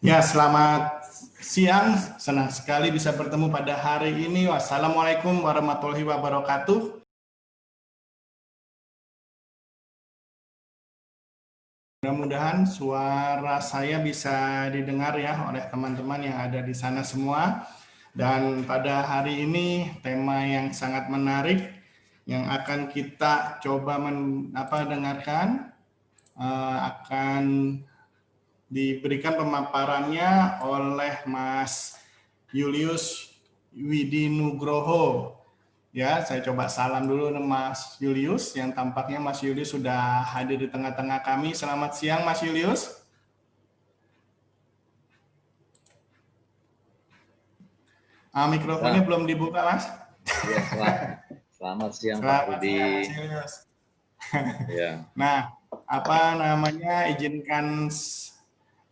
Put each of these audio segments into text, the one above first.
Ya, selamat siang. Senang sekali bisa bertemu pada hari ini. Wassalamualaikum warahmatullahi wabarakatuh. Mudah-mudahan suara saya bisa didengar ya oleh teman-teman yang ada di sana semua. Dan pada hari ini tema yang sangat menarik yang akan kita coba dengarkan akan diberikan pemaparannya oleh Mas Julius Widinugroho. Ya, saya coba salam dulu Mas Julius, yang tampaknya Mas Julius sudah hadir di tengah-tengah kami. Selamat siang Mas Julius. Mikrofonnya belum dibuka Mas. Ya, selamat siang Pak Selamat Rudi. siang Mas Julius. Ya. Nah,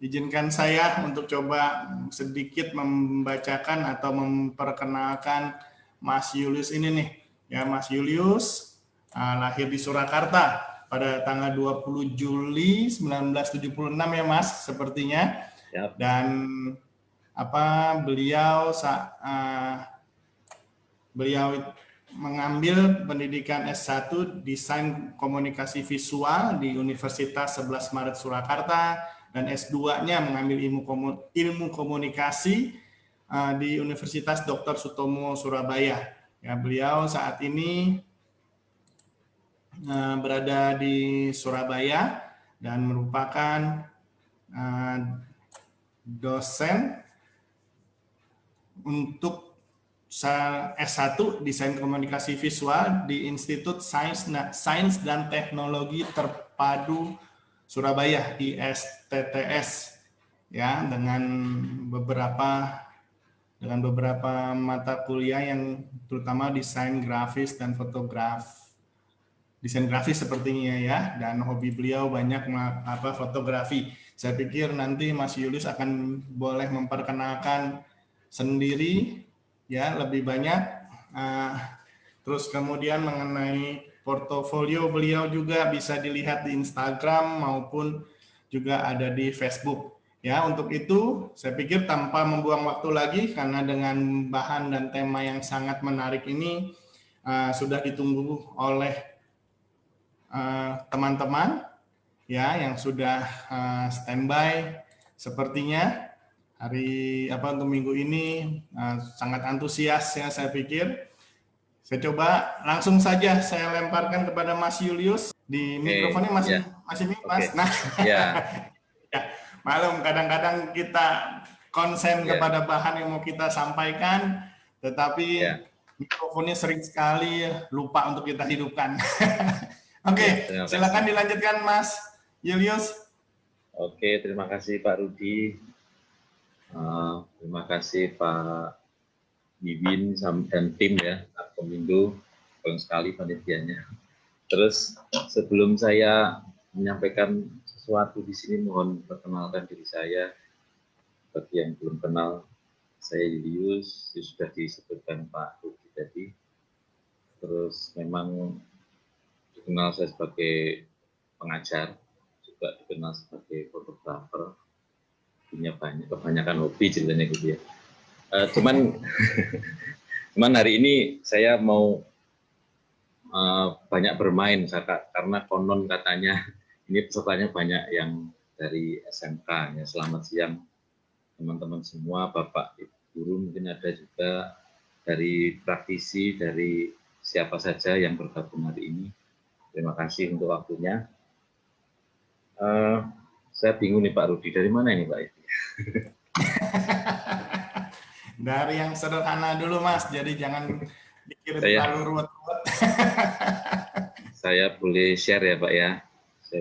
izinkan saya untuk coba sedikit membacakan atau memperkenalkan Mas Julius ini nih. Ya, Mas Julius lahir di Surakarta pada tanggal 20 Juli 1976 ya Mas, sepertinya. Yap. Dan beliau mengambil pendidikan S1 Desain Komunikasi Visual di Universitas 11 Maret Surakarta, dan S2-nya mengambil ilmu komunikasi di Universitas Dr. Sutomo Surabaya. Ya, beliau saat ini berada di Surabaya dan merupakan dosen untuk S1 Desain Komunikasi Visual di Institut Sains dan Teknologi Terpadu Surabaya ISTTS, ya, dengan beberapa mata kuliah yang terutama desain grafis dan desain grafis sepertinya ya, dan hobi beliau banyak fotografi. Saya pikir nanti Mas Julius akan boleh memperkenalkan sendiri ya lebih banyak, terus kemudian mengenai portofolio beliau juga bisa dilihat di Instagram maupun juga ada di Facebook. Ya, untuk itu saya pikir tanpa membuang waktu lagi, karena dengan bahan dan tema yang sangat menarik ini sudah ditunggu oleh teman-teman ya yang sudah standby. Sepertinya untuk minggu ini sangat antusias ya, saya pikir. Saya coba langsung saja saya lemparkan kepada Mas Julius. Di mikrofonnya masih Mas. Nah, ya, maklum kadang-kadang kita konsen kepada bahan yang mau kita sampaikan, tetapi mikrofonnya sering sekali lupa untuk kita hidupkan. Oke, silakan dilanjutkan Mas Julius. Oke, terima kasih Pak Rudi. Terima kasih Pak Bibin dan tim ya, Komindo, keren sekali panitianya. Terus sebelum saya menyampaikan sesuatu di sini, mohon perkenalkan diri saya. Bagi yang belum kenal, saya Julius, sudah disebutkan Pak Rudi tadi. Terus memang dikenal saya sebagai pengajar, juga dikenal sebagai fotografer, punya kebanyakan hobi ceritanya gitu ya. Cuman hari ini saya mau banyak bermain karena konon katanya ini pesertanya banyak yang dari SMK ya. Selamat siang teman-teman semua, Bapak Ibu guru, mungkin ada juga dari praktisi, dari siapa saja yang bergabung hari ini. Terima kasih untuk waktunya. Saya bingung nih Pak Rudi, dari mana ini Pak? Dari yang sederhana dulu Mas, jadi jangan dikirim terlalu ruwet-ruwet. Saya boleh share ya Pak ya?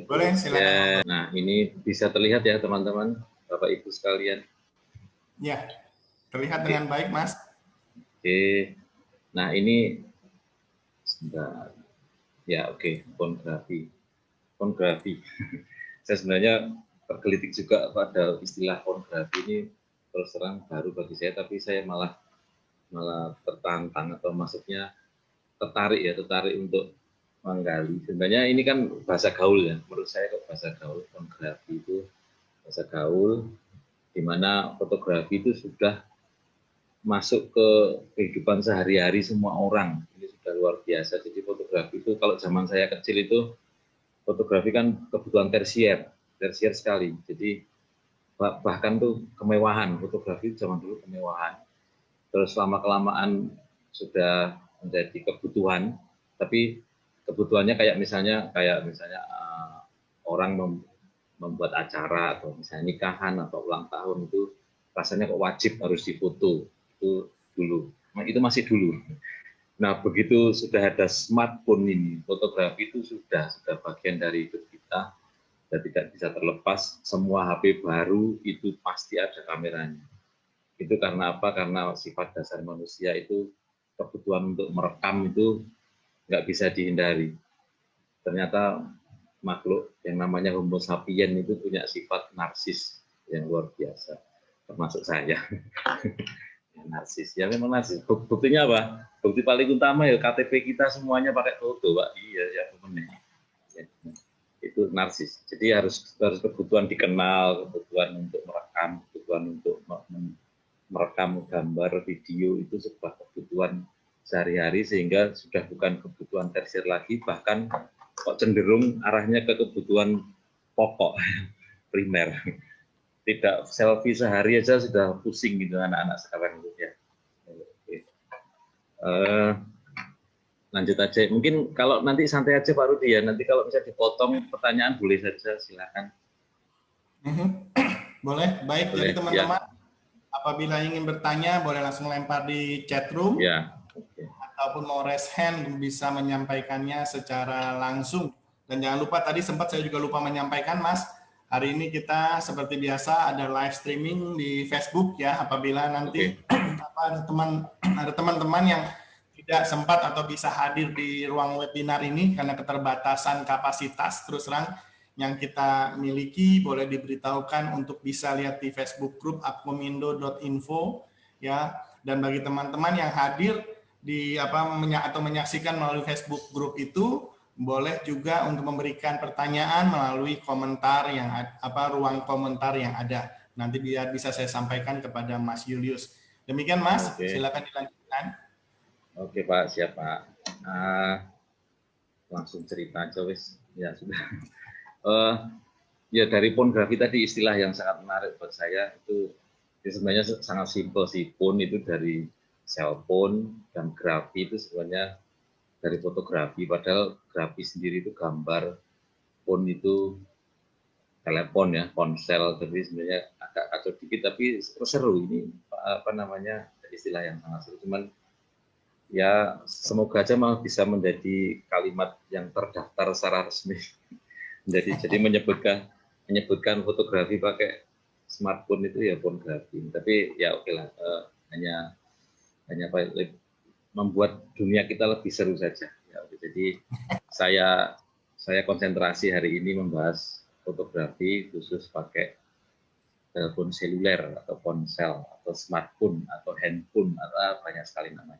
Boleh, silakan. Nah, ini bisa terlihat ya teman-teman, Bapak Ibu sekalian? Ya, terlihat dengan baik Mas. Oke, nah ini sebentar. Ya oke, Kongrafi. Saya sebenarnya tergelitik juga pada istilah kongrafi ini, terus terang baru bagi saya, tapi saya malah tertantang atau maksudnya tertarik untuk menggali. Sebenarnya ini kan bahasa gaul ya, menurut saya kok bahasa gaul. Kongrafi itu bahasa gaul, di mana fotografi itu sudah masuk ke kehidupan sehari-hari semua orang. Ini sudah luar biasa. Jadi fotografi itu kalau zaman saya kecil itu fotografi kan kebutuhan tersier sekali. Jadi bahkan tuh kemewahan, fotografi zaman dulu kemewahan. Terus lama-kelamaan sudah menjadi kebutuhan, tapi kebutuhannya kayak misalnya orang membuat acara atau misalnya nikahan atau ulang tahun itu rasanya kok wajib harus difoto. Itu dulu. Nah, itu masih dulu. Nah, begitu sudah ada smartphone ini, fotografi itu sudah bagian dari hidup kita dan tidak bisa terlepas. Semua HP baru itu pasti ada kameranya. Itu karena apa? Karena sifat dasar manusia itu kebutuhan untuk merekam itu nggak bisa dihindari. Ternyata makhluk yang namanya Homo sapien itu punya sifat narsis yang luar biasa, termasuk saya. Narsis, ya memang narsis. Buktinya apa? Bukti paling utama ya KTP kita semuanya pakai foto, Pak. Iya, ya benar. Ya, itu narsis. Jadi harus kebutuhan dikenal, kebutuhan untuk merekam, kebutuhan untuk merekam gambar, video itu sebuah kebutuhan sehari-hari sehingga sudah bukan kebutuhan tersier lagi, bahkan kok cenderung arahnya ke kebutuhan pokok primer. Tidak selfie sehari aja sudah pusing gitu anak-anak sekarang gitu ya. Lanjut aja. Mungkin kalau nanti santai aja Pak Rudi ya. Nanti kalau bisa dipotong pertanyaan boleh saja, silakan. Boleh, baik. Boleh, Jadi teman-teman, ya. apabila ingin bertanya boleh langsung lempar di chat room. Ya. Okay. Ataupun mau raise hand bisa menyampaikannya secara langsung. Dan jangan lupa tadi sempat saya juga lupa menyampaikan Mas, hari ini kita seperti biasa ada live streaming di Facebook ya, apabila nanti ada teman-teman yang tidak sempat atau bisa hadir di ruang webinar ini karena keterbatasan kapasitas, terus terang yang kita miliki boleh diberitahukan untuk bisa lihat di Facebook group apkomindo.info ya. Dan bagi teman-teman yang hadir atau menyaksikan melalui Facebook group itu, boleh juga untuk memberikan pertanyaan melalui komentar yang ruang komentar yang ada. Nanti biar bisa saya sampaikan kepada Mas Julius. Demikian Mas, silakan dilanjutkan. Oke Pak, siap Pak. Langsung cerita aja wis. Ya sudah. Ya dari pornografi tadi istilah yang sangat menarik buat saya itu sebenarnya sangat simpel sih. Phone itu dari cellphone dan grafi itu sebenarnya dari fotografi, padahal grafi sendiri itu gambar, phone itu telepon ya, ponsel, jadi sebenarnya agak kacau dikit tapi seru ini istilah yang sangat seru. Cuman ya semoga aja malah bisa menjadi kalimat yang terdaftar secara resmi. Jadi menyebutkan fotografi pakai smartphone itu ya pornografi. Tapi ya oke lah, hanya membuat dunia kita lebih seru saja. Ya, jadi saya konsentrasi hari ini membahas fotografi khusus pakai telepon seluler atau ponsel atau smartphone atau handphone atau banyak sekali namanya.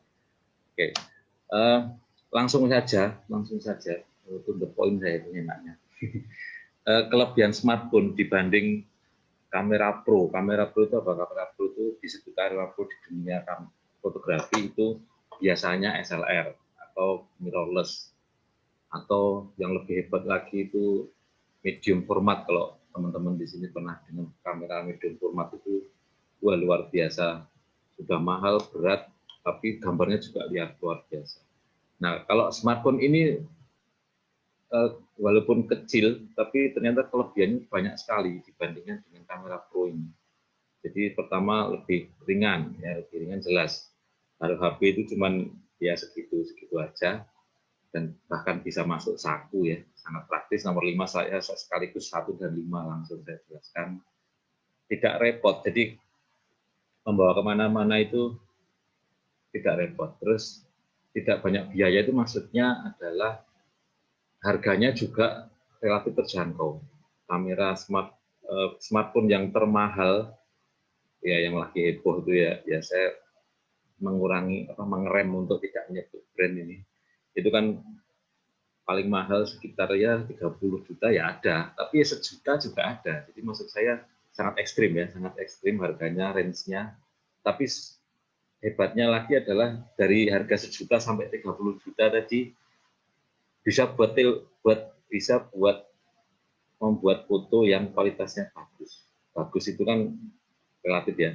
Oke, langsung saja to the point saya itu enaknya. Kelebihan smartphone dibanding kamera pro itu apa? Kamera pro itu disebut kamera pro di dunia fotografi itu biasanya SLR atau mirrorless, atau yang lebih hebat lagi itu medium format. Kalau teman-teman di sini pernah dengan kamera medium format itu, wah luar biasa, sudah mahal, berat, tapi gambarnya juga luar biasa. Nah kalau smartphone ini walaupun kecil, tapi ternyata kelebihannya banyak sekali dibandingkan dengan kamera pro ini. Jadi pertama lebih ringan, ya lebih ringan jelas. Taruh HP itu cuman ya segitu aja, dan bahkan bisa masuk saku ya, sangat praktis. Nomor 5 saya sekaligus 1 dan 5 langsung saya jelaskan. Tidak repot, jadi membawa kemana-mana itu tidak repot. Terus tidak banyak biaya itu maksudnya adalah harganya juga relatif terjangkau. Kamera smartphone yang termahal ya yang lagi heboh itu ya saya mengerem untuk tidak menyebut brand ini. Itu kan paling mahal sekitar ya 30 juta ya ada, tapi ya 1 juta juga ada. Jadi maksud saya sangat ekstrim ya, sangat ekstrim harganya, range-nya. Tapi hebatnya lagi adalah dari harga 1 juta sampai 30 juta tadi bisa buat membuat foto yang kualitasnya bagus. Bagus itu kan relatif ya.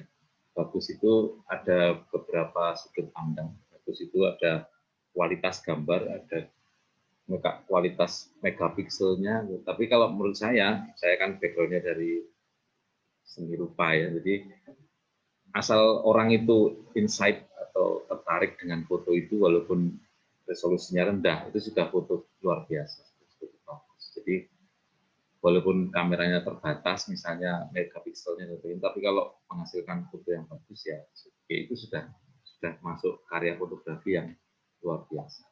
Bagus itu ada beberapa sudut pandang. Bagus itu ada kualitas gambar, ada kualitas megapikselnya. Tapi kalau menurut saya kan background-nya dari seni rupa ya. Jadi asal orang itu insight atau tertarik dengan foto itu, walaupun resolusinya rendah, itu sudah foto luar biasa. Jadi walaupun kameranya terbatas, misalnya megapikselnya, tapi kalau menghasilkan foto yang bagus ya itu sudah masuk karya fotografi yang luar biasa.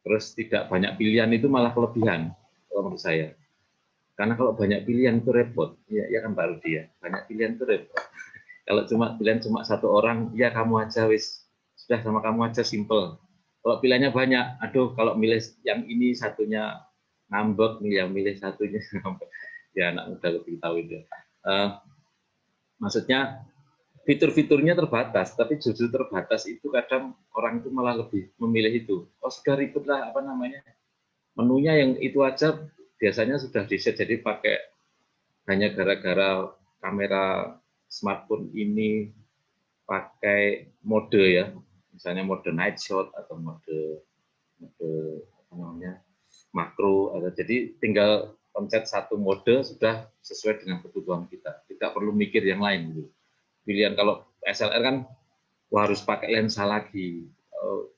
Terus tidak banyak pilihan itu malah kelebihan menurut saya. Karena kalau banyak pilihan itu repot, ya kan Pak Rudi ya. Banyak pilihan itu repot. Kalau pilihan cuma satu orang, ya kamu aja wis, sudah sama kamu aja simple. Kalau pilihannya banyak, aduh kalau milih yang ini satunya ngambek, yang milih satunya ngambek. Ya anak muda lebih tahu itu. Maksudnya fitur-fiturnya terbatas, tapi justru terbatas itu kadang orang itu malah lebih memilih itu. Oh sudah ribet lah, apa namanya, menunya yang itu aja biasanya sudah di-set, jadi pakai hanya gara-gara kamera smartphone ini pakai mode ya, misalnya mode night shot atau mode apa namanya, makro, atau jadi tinggal pencet satu mode sudah sesuai dengan kebutuhan kita, tidak perlu mikir yang lain gitu. Pilihan kalau SLR kan harus pakai lensa lagi,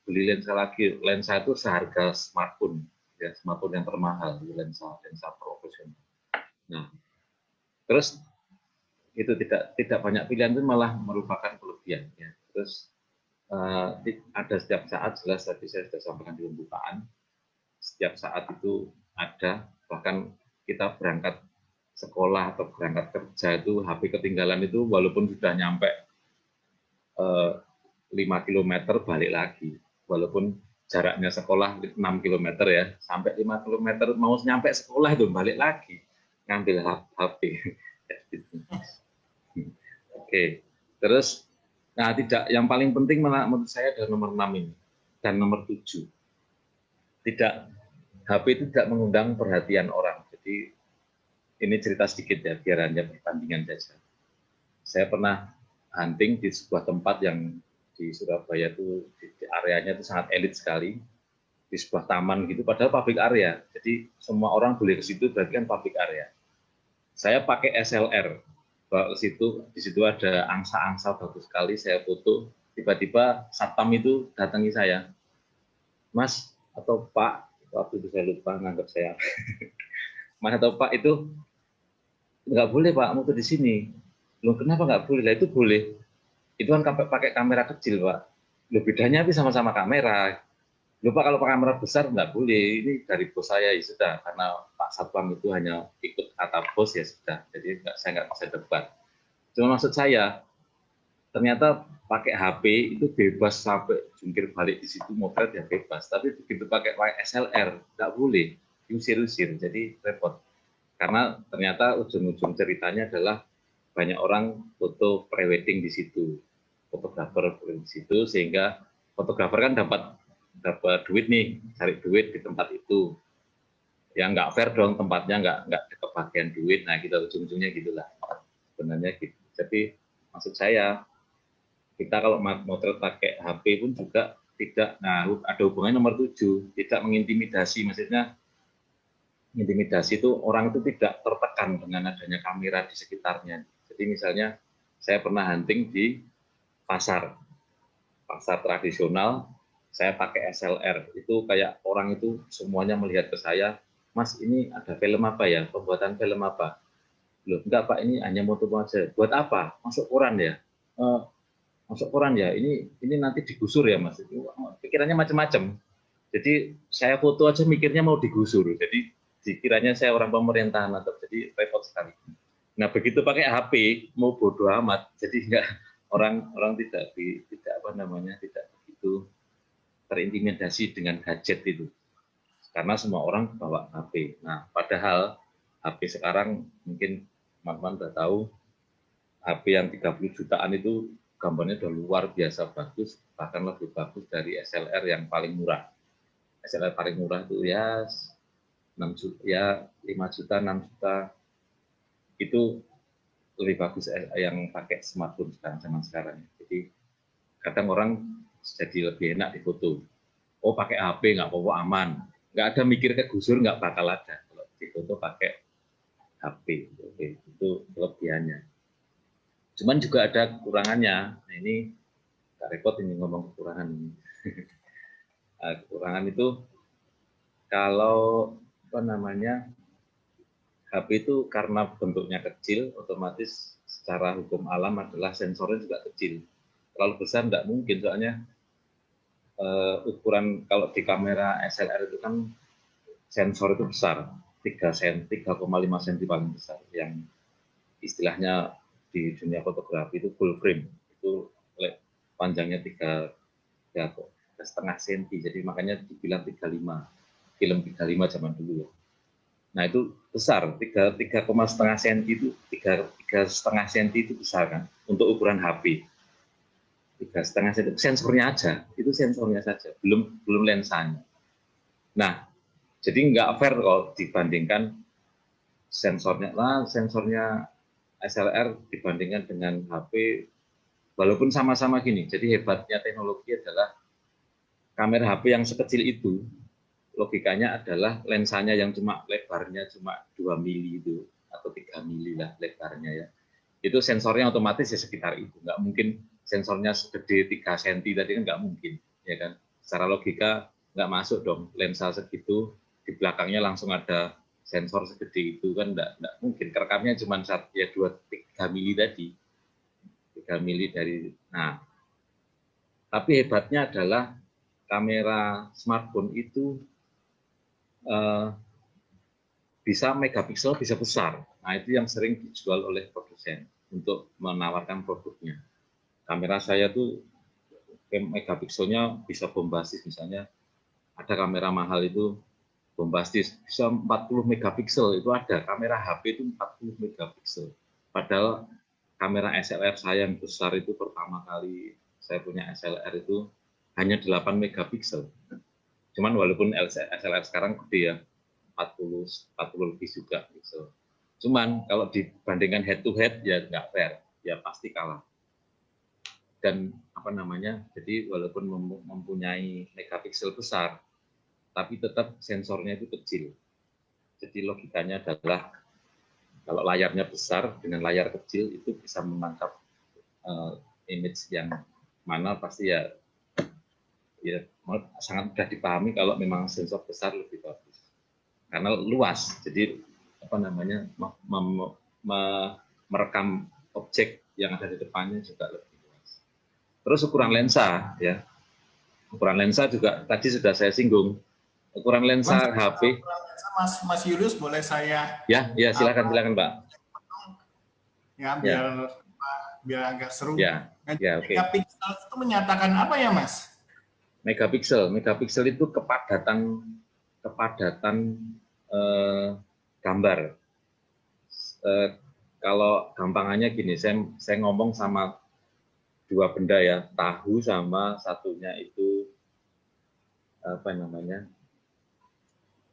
beli lensa lagi, lensa itu seharga smartphone ya, smartphone yang termahal, lensa profesional. Nah, terus itu tidak banyak pilihan itu malah merupakan kelebihan ya. Terus ada setiap saat, jelas tadi saya sudah sampaikan di pembukaan, setiap saat itu ada, bahkan kita berangkat sekolah atau berangkat kerja itu HP ketinggalan itu, walaupun sudah nyampe 5 km balik lagi, walaupun jaraknya sekolah 6 km ya, sampai 5 km mau nyampe sekolah itu balik lagi ngambil HP. Oke, terus yang paling penting menurut saya adalah nomor 6 ini dan nomor 7. HP itu tidak mengundang perhatian orang. Jadi ini cerita sedikit ya, biar hanya perbandingan saja. Saya pernah hunting di sebuah tempat yang di Surabaya itu, di areanya itu sangat elit sekali, di sebuah taman gitu, padahal public area. Jadi semua orang boleh ke situ, berarti kan public area. Saya pakai SLR, bawa ke situ, di situ ada angsa-angsa bagus sekali, saya foto. Tiba-tiba satpam itu datangi saya, Mas atau Pak, waktu itu saya lupa nganggap saya, Mas atau Pak, itu nggak boleh Pak, foto di sini. Loh kenapa nggak boleh? Lah itu boleh. Itu kan pakai kamera kecil Pak. Loh bedanya tapi sama-sama kamera. Lupa kalau pakai kamera besar nggak boleh. Ini dari bos saya ya sudah, karena Pak Satpam itu hanya ikut kata bos ya sudah. Jadi saya nggak bisa debat. Cuma maksud saya, ternyata pakai HP itu bebas sampai jungkir balik di situ, motret ya bebas. Tapi begitu pakai SLR nggak boleh, diusir-usir. Jadi repot. Karena ternyata ujung-ujung ceritanya adalah banyak orang foto prewedding di situ, fotografer di situ, sehingga fotografer kan dapat duit nih, cari duit di tempat itu. Ya nggak fair dong, tempatnya nggak kebagian duit. Nah kita ujung-ujungnya gitulah sebenarnya gitu. Jadi maksud saya, kita kalau motret pakai HP pun juga tidak, nah ada hubungannya nomor 7, tidak mengintimidasi. Maksudnya intimidasi itu orang itu tidak tertekan dengan adanya kamera di sekitarnya. Jadi misalnya saya pernah hunting di pasar tradisional, saya pakai SLR, itu kayak orang itu semuanya melihat ke saya, Mas ini ada film apa ya, pembuatan film apa? Loh enggak Pak, ini hanya moto aja. Buat apa? Masuk koran ya? Masuk koran ya, ini nanti digusur ya Mas. Pikirannya macam-macam. Jadi saya foto aja mikirnya mau digusur. Jadi dikiranya saya orang pemerintahan, atau jadi repot sekali. Nah begitu pakai HP mau bodoh amat, jadi enggak, orang tidak apa namanya, tidak begitu terintimidasi dengan gadget itu, karena semua orang bawa HP. Nah padahal HP sekarang mungkin teman-teman udah tahu HP yang 30 jutaan itu gambarnya udah luar biasa bagus, bahkan lebih bagus dari SLR yang paling murah. SLR paling murah itu ya 6 juta, ya 5 juta, 6 juta, itu lebih bagus yang pakai smartphone sekarang, zaman sekarang. Jadi kadang orang jadi lebih enak di foto. Oh pakai HP nggak apa-apa, aman. Nggak ada mikir ke gusur, nggak bakal ada. Kalau di foto pakai HP, oke, itu kelebihannya. Cuman juga ada kekurangannya. Nah, ini nggak repot ini ngomong kekurangan ini. Kekurangan itu kalau apa namanya, HP itu karena bentuknya kecil, otomatis secara hukum alam adalah sensornya juga kecil. Terlalu besar nggak mungkin, soalnya ukuran kalau di kamera SLR itu kan sensor itu besar, 3,5 cm paling besar, yang istilahnya di dunia fotografi itu full frame, itu panjangnya 3,5 cm, jadi makanya dibilang 35, film 35 zaman dulu ya. Nah itu besar, 3,5 cm itu 3,5 cm itu besar kan untuk ukuran HP. 3,5 cm sensornya aja, itu sensornya saja, belum lensanya. Nah jadi nggak fair kalau dibandingkan sensornya. Nah, sensornya SLR dibandingkan dengan HP, walaupun sama-sama gini. Jadi hebatnya teknologi adalah kamera HP yang sekecil itu, logikanya adalah lensanya yang cuma lebarnya cuma 2 mili itu, atau 3 mili lah lebarnya ya. Itu sensornya otomatis ya sekitar itu. Nggak mungkin sensornya segede 3 cm tadi kan nggak mungkin. Ya kan? Secara logika nggak masuk dong lensa segitu, di belakangnya langsung ada sensor segede itu kan nggak mungkin. Kerekamnya cuma ya 2-3 mili tadi, 3 mili dari. Nah, tapi hebatnya adalah kamera smartphone itu bisa megapiksel, bisa besar. Nah itu yang sering dijual oleh produsen untuk menawarkan produknya. Kamera saya tuh megapikselnya bisa bombastis, misalnya ada kamera mahal itu bombastis bisa 40 megapiksel, itu ada kamera HP itu 40 megapiksel. Padahal kamera SLR saya yang besar itu pertama kali saya punya SLR itu hanya 8 megapiksel. Cuman walaupun SLR sekarang gede ya, 40 lebih juga piksel. Cuman kalau dibandingkan head to head ya nggak fair, ya pasti kalah. Dan apa namanya, jadi walaupun mempunyai megapiksel besar, tapi tetap sensornya itu kecil. Jadi logikanya adalah kalau layarnya besar dengan layar kecil itu bisa menangkap image yang mana pasti ya sangat mudah dipahami kalau memang sensor besar lebih bagus karena luas. Jadi apa namanya, merekam objek yang ada di depannya juga lebih luas. Terus ukuran lensa ya, ukuran lensa juga tadi sudah saya singgung. Ukuran lensa HP. Mas Julius, boleh saya? Ya silakan Mbak. Ya biar agak seru. Ya, oke. Megapiksel itu menyatakan apa ya Mas? Megapiksel itu kepadatan gambar. Kalau gampangannya gini, saya ngomong sama dua benda ya, tahu sama satunya itu apa namanya,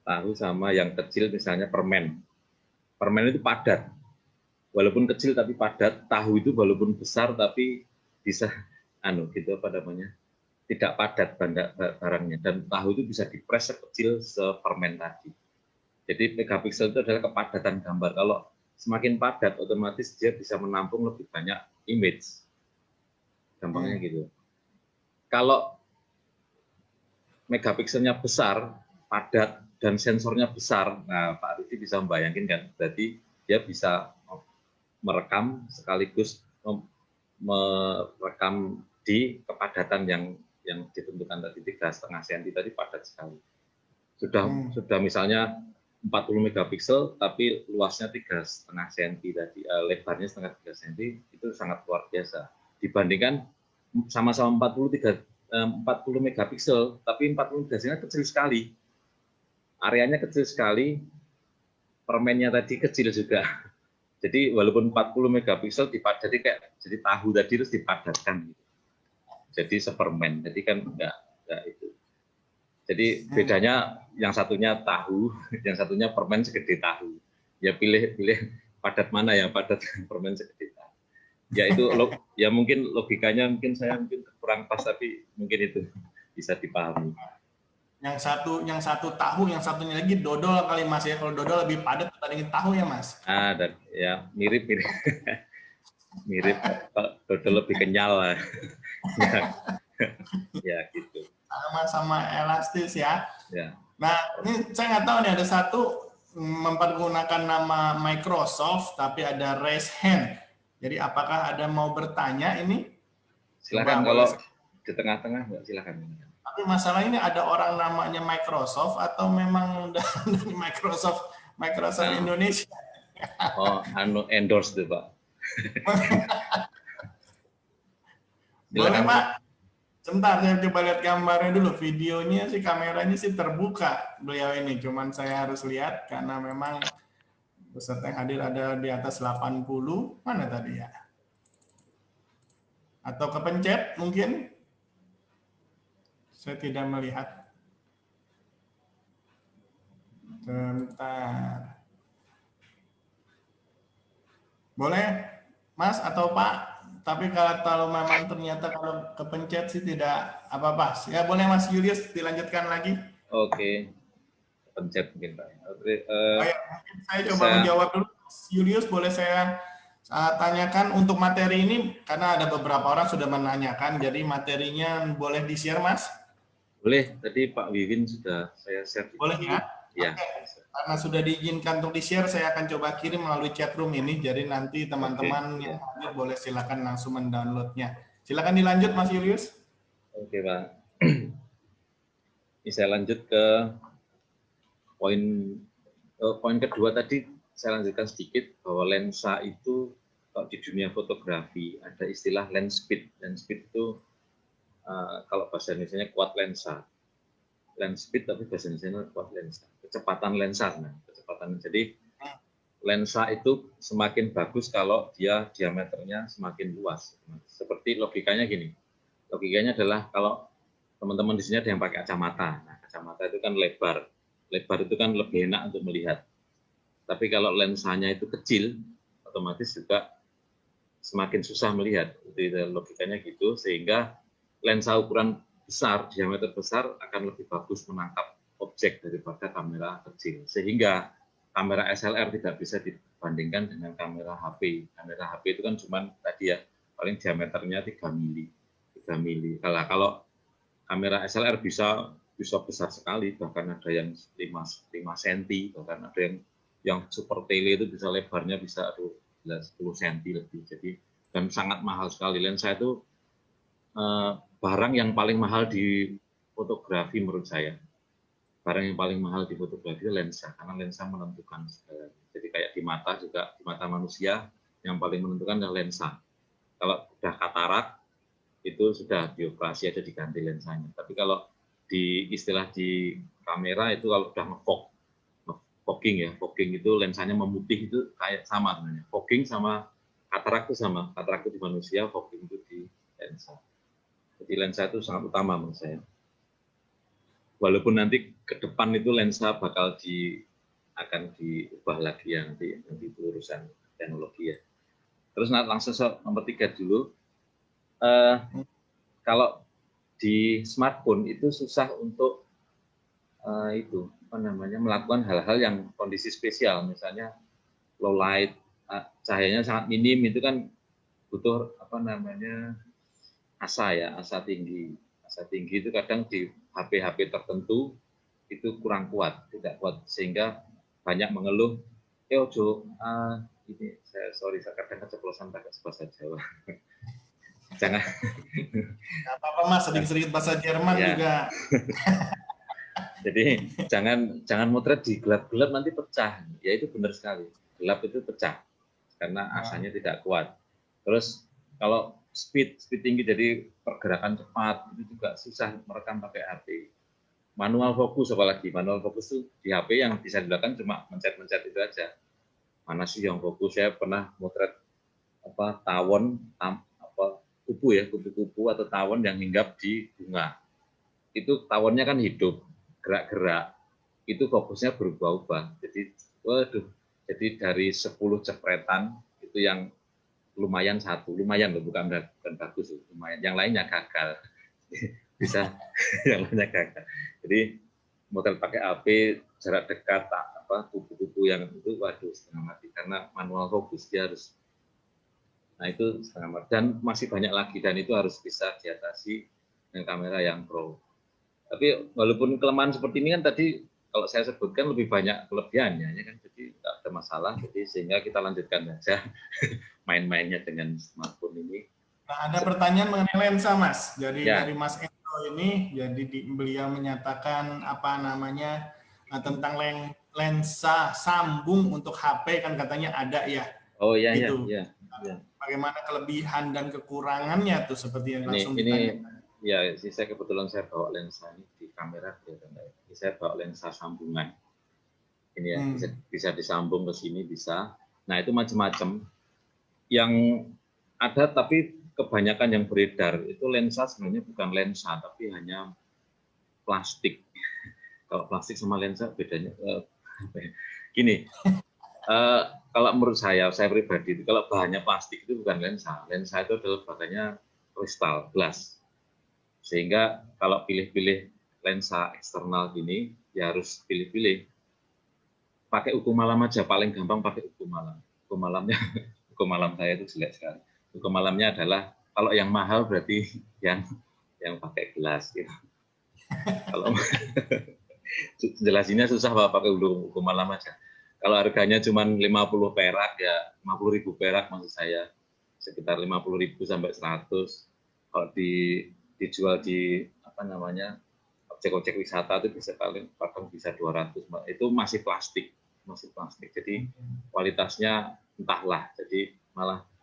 tahu sama yang kecil misalnya permen. Permen itu padat, walaupun kecil tapi padat. Tahu itu walaupun besar tapi bisa gitu apa namanya, tidak padat barangnya, dan tahu itu bisa dipres sekecil sepermen tadi. Jadi megapiksel itu adalah kepadatan gambar. Kalau semakin padat, otomatis dia bisa menampung lebih banyak image. Gampangnya gitu. Kalau megapikselnya besar, padat, dan sensornya besar, nah Pak Rudi bisa membayangkan kan, berarti dia bisa merekam sekaligus merekam di kepadatan yang ditentukan tadi 3,5 cm tadi, padat sekali. Sudah misalnya 40 megapiksel tapi luasnya 3,5 cm tadi, lebarnya setengah 3 cm, itu sangat luar biasa. Dibandingkan sama-sama 40 megapiksel tapi 40 megapiksel kecil sekali. Areanya kecil sekali, permennya tadi kecil juga. Jadi walaupun 40 megapiksel jadi kayak jadi tahu tadi terus dipadatkan gitu. Jadi sepermen. Jadi kan enggak itu. Jadi bedanya yang satunya tahu, yang satunya permen segede tahu. Ya pilih padat mana ya, padat permen segede tahu. Ya itu ya mungkin logikanya mungkin saya kurang pas, tapi mungkin itu bisa dipahami. Yang satu tahu, yang satunya lagi dodol kali Mas ya. Kalau dodol lebih padat dibandingin tahu ya Mas. Dan ya mirip mirip, dodol lebih kenyal lah. Ya gitu. Sama-sama elastis ya. Ya. Nah, ini saya nggak tahu nih, ada satu mempergunakan nama Microsoft tapi ada raise hand. Jadi apakah ada mau bertanya ini? Silakan Coba kalau boleh. di tengah-tengah, silakan. Tapi masalah ini ada orang namanya Microsoft atau memang dari Microsoft Nah, Indonesia? endorse tuh Pak. Boleh Silakan. Pak. Sebentar, saya coba lihat gambarnya dulu. Videonya sih, kameranya sih terbuka beliau ini. Cuman saya harus lihat karena memang peserta yang hadir ada di atas 80. Mana tadi ya? Atau kepencet mungkin? Saya tidak melihat. Sebentar. Boleh, Mas atau Pak? Tapi kalau memang ternyata kalau kepencet sih tidak apa-apa. Ya boleh Mas Julius dilanjutkan lagi. Oke, pencet mungkin Pak. Ayo, mungkin saya coba Bisa. menjawab dulu. Mas Julius, boleh saya tanyakan untuk materi ini, karena ada beberapa orang sudah menanyakan, jadi materinya boleh di-share, Mas? Boleh, tadi Pak Wiwin sudah saya share di Boleh ya? ya. Oke. Karena sudah diizinkan untuk di-share, saya akan coba kirim melalui chat room ini, jadi nanti teman-teman Oke, yang ya. hadir boleh silakan langsung mendownloadnya. Silakan dilanjut, Mas Julius. Oke, Pak. Ini saya lanjut ke poin kedua tadi. Saya lanjutkan sedikit bahwa lensa itu kalau di dunia fotografi ada istilah lens speed. Lens speed itu kalau bahasa Indonesia kuat lensa. Lens speed tapi bahasa Indonesia kuat lensa. Kecepatan lensa. Nah, kecepatan. Jadi lensa itu semakin bagus kalau dia diameternya semakin luas. Seperti logikanya gini. Logikanya adalah kalau teman-teman di sini ada yang pakai kacamata. Nah, kacamata itu kan lebar. Lebar itu kan lebih enak untuk melihat. Tapi kalau lensanya itu kecil, otomatis juga semakin susah melihat. Jadi logikanya gitu, sehingga lensa ukuran besar, diameter besar akan lebih bagus menangkap objek daripada kamera kecil. Sehingga kamera SLR tidak bisa dibandingkan dengan kamera HP. Kamera HP itu kan cuma tadi ya, paling diameternya 3 mili. 3 mili. Kalau kamera SLR bisa besar sekali, bahkan ada yang 5 cm, bahkan ada yang super tele itu bisa lebarnya bisa 10 cm lebih. Jadi dan sangat mahal sekali. Lensa itu barang yang paling mahal di fotografi menurut saya. Barang yang paling mahal di fotografi lensa, karena lensa menentukan segala. Jadi kayak di mata juga, di mata manusia yang paling menentukan adalah lensa. Kalau udah katarak itu sudah dioperasi, ada diganti lensanya. Tapi kalau di istilah di kamera itu kalau udah fogging ya, fogging itu lensanya memutih, itu kayak sama sebenarnya. Fogging sama katarak itu sama. Katarak itu di manusia, fogging itu di lensa. Jadi lensa itu sangat utama menurut saya. Walaupun nanti ke depan itu lensa bakal akan diubah lagi ya, nanti itu urusan teknologi ya. Terus langsung nomor 3 dulu. Kalau di smartphone itu susah untuk itu melakukan hal-hal yang kondisi spesial, misalnya low light, cahayanya sangat minim, itu kan butuh asa tinggi. Asa tinggi itu kadang di HP-HP tertentu itu kurang kuat, tidak kuat, sehingga banyak mengeluh, ojo, ini saya kadang keceplosan pakai bahasa Jawa. Jangan. Nggak apa-apa Mas, sedikit-sedikit bahasa Jerman ya. juga. Jadi jangan motret di gelap-gelap nanti pecah. Ya itu benar sekali. Gelap itu pecah karena asanya tidak kuat. Terus kalau speed tinggi, jadi pergerakan cepat, itu juga susah merekam pakai HP. Manual fokus apalagi, manual fokus itu di HP yang bisa dilakukan cuma mencet-mencet itu aja. mana sih yang fokus. Saya pernah motret tawon, kupu ya, kupu-kupu atau tawon yang hinggap di bunga. Itu tawonnya kan hidup, gerak-gerak, itu fokusnya berubah-ubah. Jadi, waduh, jadi dari 10 cepretan itu yang lumayan satu, lumayan loh, bukan bagus, lumayan. Yang lainnya gagal, bisa yang lainnya gagal. Jadi model pakai HP jarak dekat, kupu-kupu yang itu, waduh, setengah mati karena manual fokus dia harus. Nah itu setengah mati dan masih banyak lagi dan itu harus bisa diatasi dengan kamera yang pro. Tapi walaupun kelemahan seperti ini kan tadi kalau saya sebutkan lebih banyak kelebihannya ya kan, jadi tidak ada masalah, jadi sehingga kita lanjutkan saja main-mainnya dengan smartphone ini. Nah, ada pertanyaan mengenai lensa, Mas. Jadi Ya. dari Mas Endo ini, jadi beliau menyatakan apa namanya tentang lensa sambung untuk HP kan katanya ada ya. Oh iya Gitu. ya. Bagaimana kelebihan dan kekurangannya tuh seperti yang langsung ditanya. Ya, saya kebetulan saya bawa lensa ini di kamera ini saya bawa lensa sambungan. Ini ya, bisa disambung ke sini bisa. Nah, itu macam-macam. Yang ada tapi kebanyakan yang beredar itu lensa sebenarnya bukan lensa tapi hanya plastik. Kalau plastik sama lensa bedanya gini. Kalau menurut saya pribadi itu kalau bahannya plastik itu bukan lensa. Lensa itu adalah bahannya kristal, gelas. Sehingga kalau pilih-pilih lensa eksternal gini, ya harus pilih-pilih. Pakai ukur malam aja, paling gampang pakai ukur malam. Ukur malam saya itu jelek sekali. Ukur malamnya adalah, kalau yang mahal berarti yang pakai gelas. Gitu. Kalau jelasinnya susah, pakai ukur malam aja. Kalau harganya cuma 50 perak, ya 50.000 perak maksud saya. Sekitar 50.000 sampai 100. Kalau dijual di objek-objek wisata itu bisa paling bisa 200, itu masih plastik. Jadi kualitasnya entahlah, jadi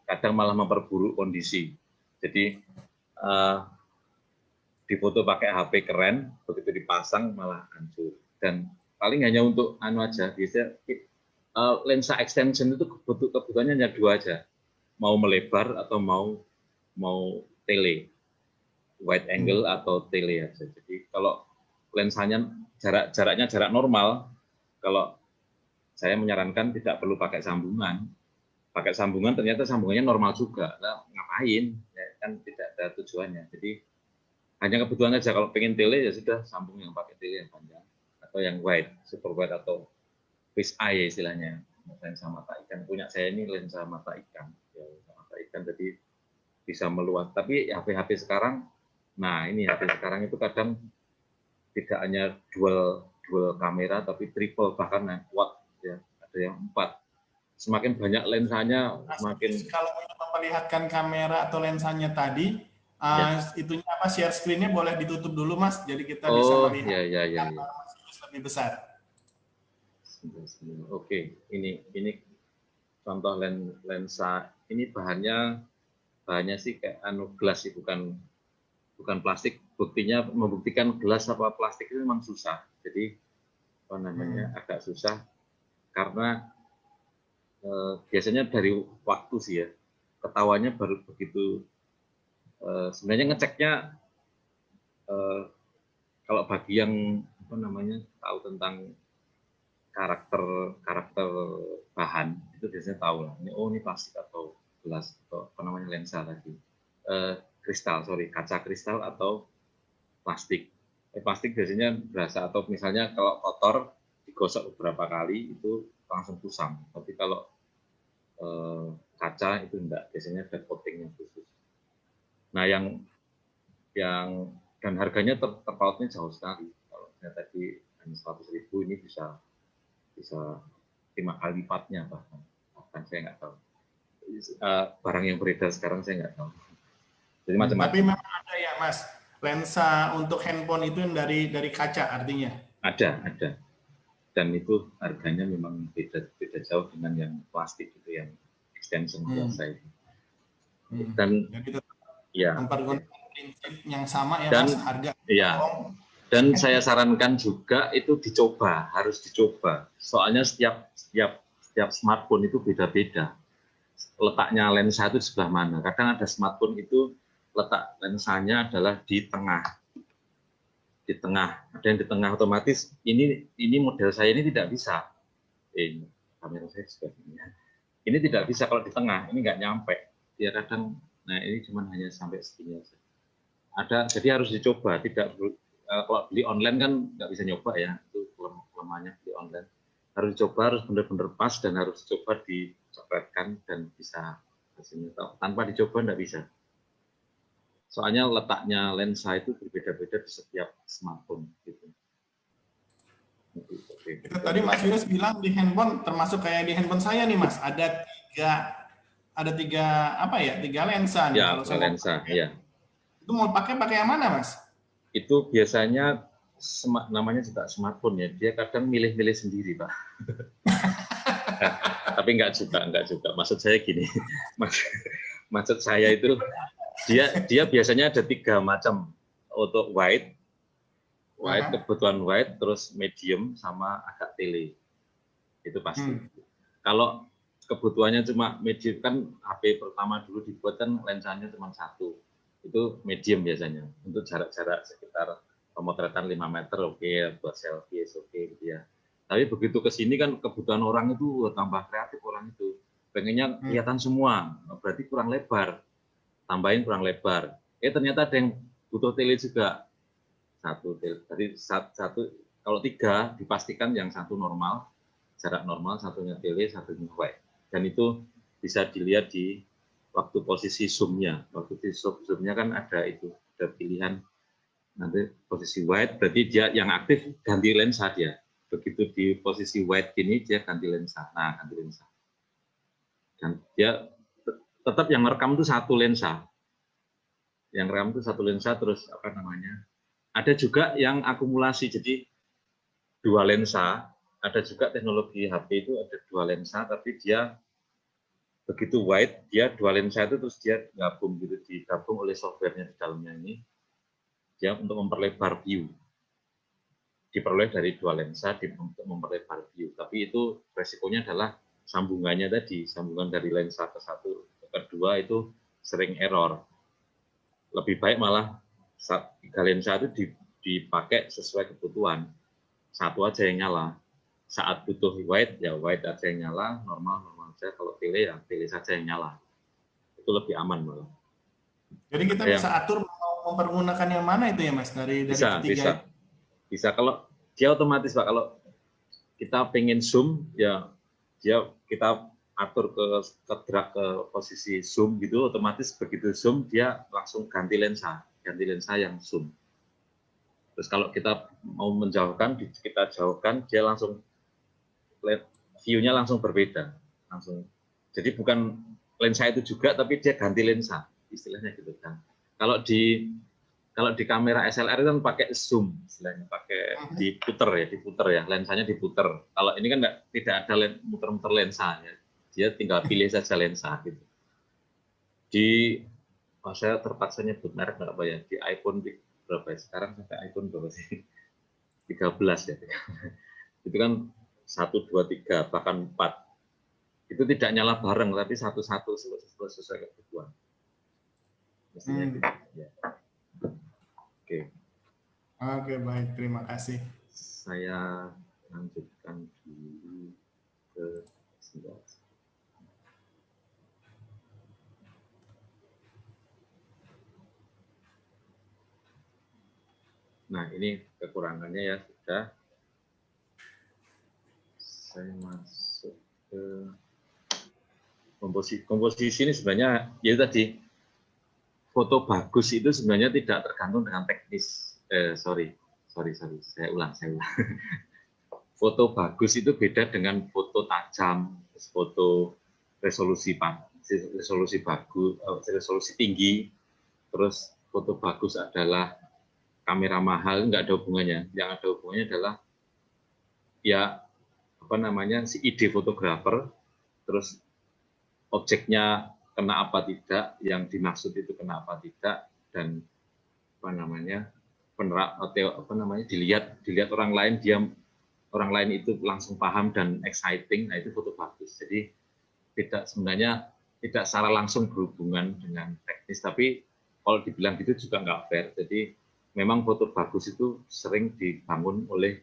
kadang malah memperburuk kondisi. Jadi difoto pakai HP keren, begitu dipasang malah hancur. Dan paling hanya untuk aja, biasanya lensa extension itu kebutuhannya hanya 2 aja, mau melebar atau mau tele. Wide angle atau tele aja. Jadi kalau lensanya jaraknya jarak normal, kalau saya menyarankan tidak perlu pakai sambungan. Pakai sambungan ternyata sambungannya normal juga. Nah, ngapain? Ya, kan tidak ada tujuannya. Jadi hanya kebutuhan aja. Kalau pengen tele ya sudah sambung yang pakai tele yang panjang atau yang wide, super wide atau fish eye istilahnya. Lensa mata ikan punya saya ini lensa mata ikan. Ya, mata ikan jadi bisa meluas. Tapi HP-HP sekarang, nah ini HP sekarang itu kadang tidak hanya dual kamera tapi triple, bahkan kuat ya, ada yang 4. Semakin banyak lensanya semakin. Kalau ingin memperlihatkan kamera atau lensanya tadi, itunya share screen-nya boleh ditutup dulu Mas, jadi kita bisa melihat gambar Mas lebih besar. Oke, ini contoh lensa ini bahannya sih kayak gelas sih, bukan plastik. Buktinya membuktikan gelas apa plastik itu memang susah. Jadi agak susah karena biasanya dari waktu sih ya. Ketawanya baru begitu. Sebenarnya ngeceknya kalau bagi yang tahu tentang karakter bahan itu biasanya tahu lah. Ini plastik atau gelas atau lensa tadi. Kaca kristal atau plastik. Plastik biasanya berasa, atau misalnya kalau kotor digosok beberapa kali itu langsung kusam. Tapi kalau kaca itu enggak, biasanya ada coating yang khusus. Nah, yang dan harganya terpautnya jauh sekali. Kalau saya tadi hanya 100.000, ini bisa 5 kali lipatnya bahkan saya nggak tahu. Barang yang beredar sekarang saya nggak tahu. Jadi macam-macam. Tapi memang ada ya Mas, lensa untuk handphone itu dari kaca artinya? Ada. Dan itu harganya memang beda jauh dengan yang plastik itu, yang extension biasa itu. Dan jadi ya, mempergunakan prinsip yang sama ya dan, Mas, harga. Iya. Dan saya sarankan juga itu harus dicoba. Soalnya setiap setiap smartphone itu beda-beda. Letaknya lensa itu di sebelah mana. Kadang ada smartphone itu letak lensanya adalah di tengah. Di tengah, ada yang di tengah otomatis. Ini model saya ini tidak bisa. Kamera saya juga ini. Ini tidak bisa kalau di tengah, ini nggak nyampe. Dia kadang, nah ini cuma hanya sampai segini aja. Jadi harus dicoba. Tidak kalau beli online kan nggak bisa nyoba ya. Itu kelemahannya beli online. Harus dicoba, harus benar-benar pas dan harus dicoba dicopretkan dan bisa hasilnya. Tanpa dicoba nggak bisa. Soalnya letaknya lensa itu berbeda-beda di setiap smartphone. Gitu. Itu tadi Mas Yunus bilang di handphone termasuk kayak di handphone saya nih Mas, ada tiga apa ya, tiga lensa nih. Ya, Kalau saya mau lensa, pakai, ya. itu mau pakai yang mana Mas? Itu biasanya namanya juga smartphone ya, dia kadang milih-milih sendiri Pak. Tapi enggak juga. Maksud saya gini, maksud saya itu dia biasanya ada 3 macam, untuk wide, kebutuhan wide, terus medium sama agak tele, itu pasti. Kalau kebutuhannya cuma medium, kan HP pertama dulu dibuat kan lensanya cuma 1, itu medium biasanya, untuk jarak-jarak sekitar pemotretan 5 meter oke, buat selfie oke gitu ya. Tapi begitu ke sini kan kebutuhan orang itu tambah kreatif, orang itu pengennya kelihatan semua, berarti kurang lebar, tambahin kurang lebar. Ternyata ada yang butuh tele juga, 1 tele. Jadi satu kalau 3 dipastikan yang 1 normal, jarak normal, 1-nya tele, 1-nya wide. Dan itu bisa dilihat di waktu posisi zoom-nya. Waktu di zoom-nya kan ada pilihan nanti posisi wide, berarti dia yang aktif ganti lensa dia. Begitu di posisi wide gini dia ganti lensa. Nah, ganti lensa. Dan dia tetap yang merekam itu 1 lensa. Yang rekam itu 1 lensa, terus apa namanya? Ada juga yang akumulasi, jadi 2 lensa. Ada juga teknologi HP itu ada 2 lensa, tapi dia begitu wide, dia 2 lensa itu terus dia gabung gitu, digabung oleh softwarenya di dalamnya ini, dia untuk memperlebar view. Diperoleh dari 2 lensa untuk memperlebar view. Tapi itu resikonya adalah sambungannya tadi, sambungan dari lensa ke 1 ke kedua itu sering error. Lebih baik malah 3 lensa itu dipakai sesuai kebutuhan. 1 aja yang nyala. Saat butuh wide, ya wide aja yang nyala, normal saja. Kalau tele, ya tele saja yang nyala. Itu lebih aman malah. Jadi kita bisa atur mau mempergunakan yang mana itu ya Mas, dari ketiga? Bisa. Kalau dia otomatis Pak, kalau kita pengen zoom, ya kita atur ke drag ke posisi zoom gitu, otomatis begitu zoom dia langsung ganti lensa yang zoom. Terus kalau kita mau menjauhkan, kita jauhkan, dia langsung view-nya langsung berbeda, langsung. Jadi bukan lensa itu juga, tapi dia ganti lensa, istilahnya gitu kan. Kalau di kamera SLR kan pakai zoom, istilahnya pakai diputer ya, lensanya diputer. Kalau ini kan tidak ada muter-muter lensa ya, dia tinggal pilih saja lensa gitu. Saya terpaksa nyebut merek nggak apa ya, di iPhone berapa ya? Sekarang sampai iPhone berapa sih? 13 ya. Itu kan 1, 2, 3, bahkan 4. Itu tidak nyala bareng, tapi satu-satu sesuai kebutuhan. Mestinya gitu. Ya. Oke, baik. Terima kasih. Saya lanjutkan dulu ke slide. Nah, ini kekurangannya ya sudah. Saya masuk ke komposisi ini sebenarnya ya tadi, foto bagus itu sebenarnya tidak tergantung dengan teknis. Sorry, saya ulang. Foto bagus itu beda dengan foto tajam, foto resolusi bagus, resolusi tinggi. Terus foto bagus adalah kamera mahal, nggak ada hubungannya. Yang ada hubungannya adalah ya apa namanya, si ide fotografer, terus objeknya kena apa tidak, yang dimaksud itu kena apa tidak, dan apa namanya, dilihat orang lain dia orang lain itu langsung paham dan exciting, nah itu foto bagus. Jadi sebenarnya tidak secara langsung berhubungan dengan teknis, tapi kalau dibilang gitu juga nggak fair. Jadi memang foto bagus itu sering dibangun oleh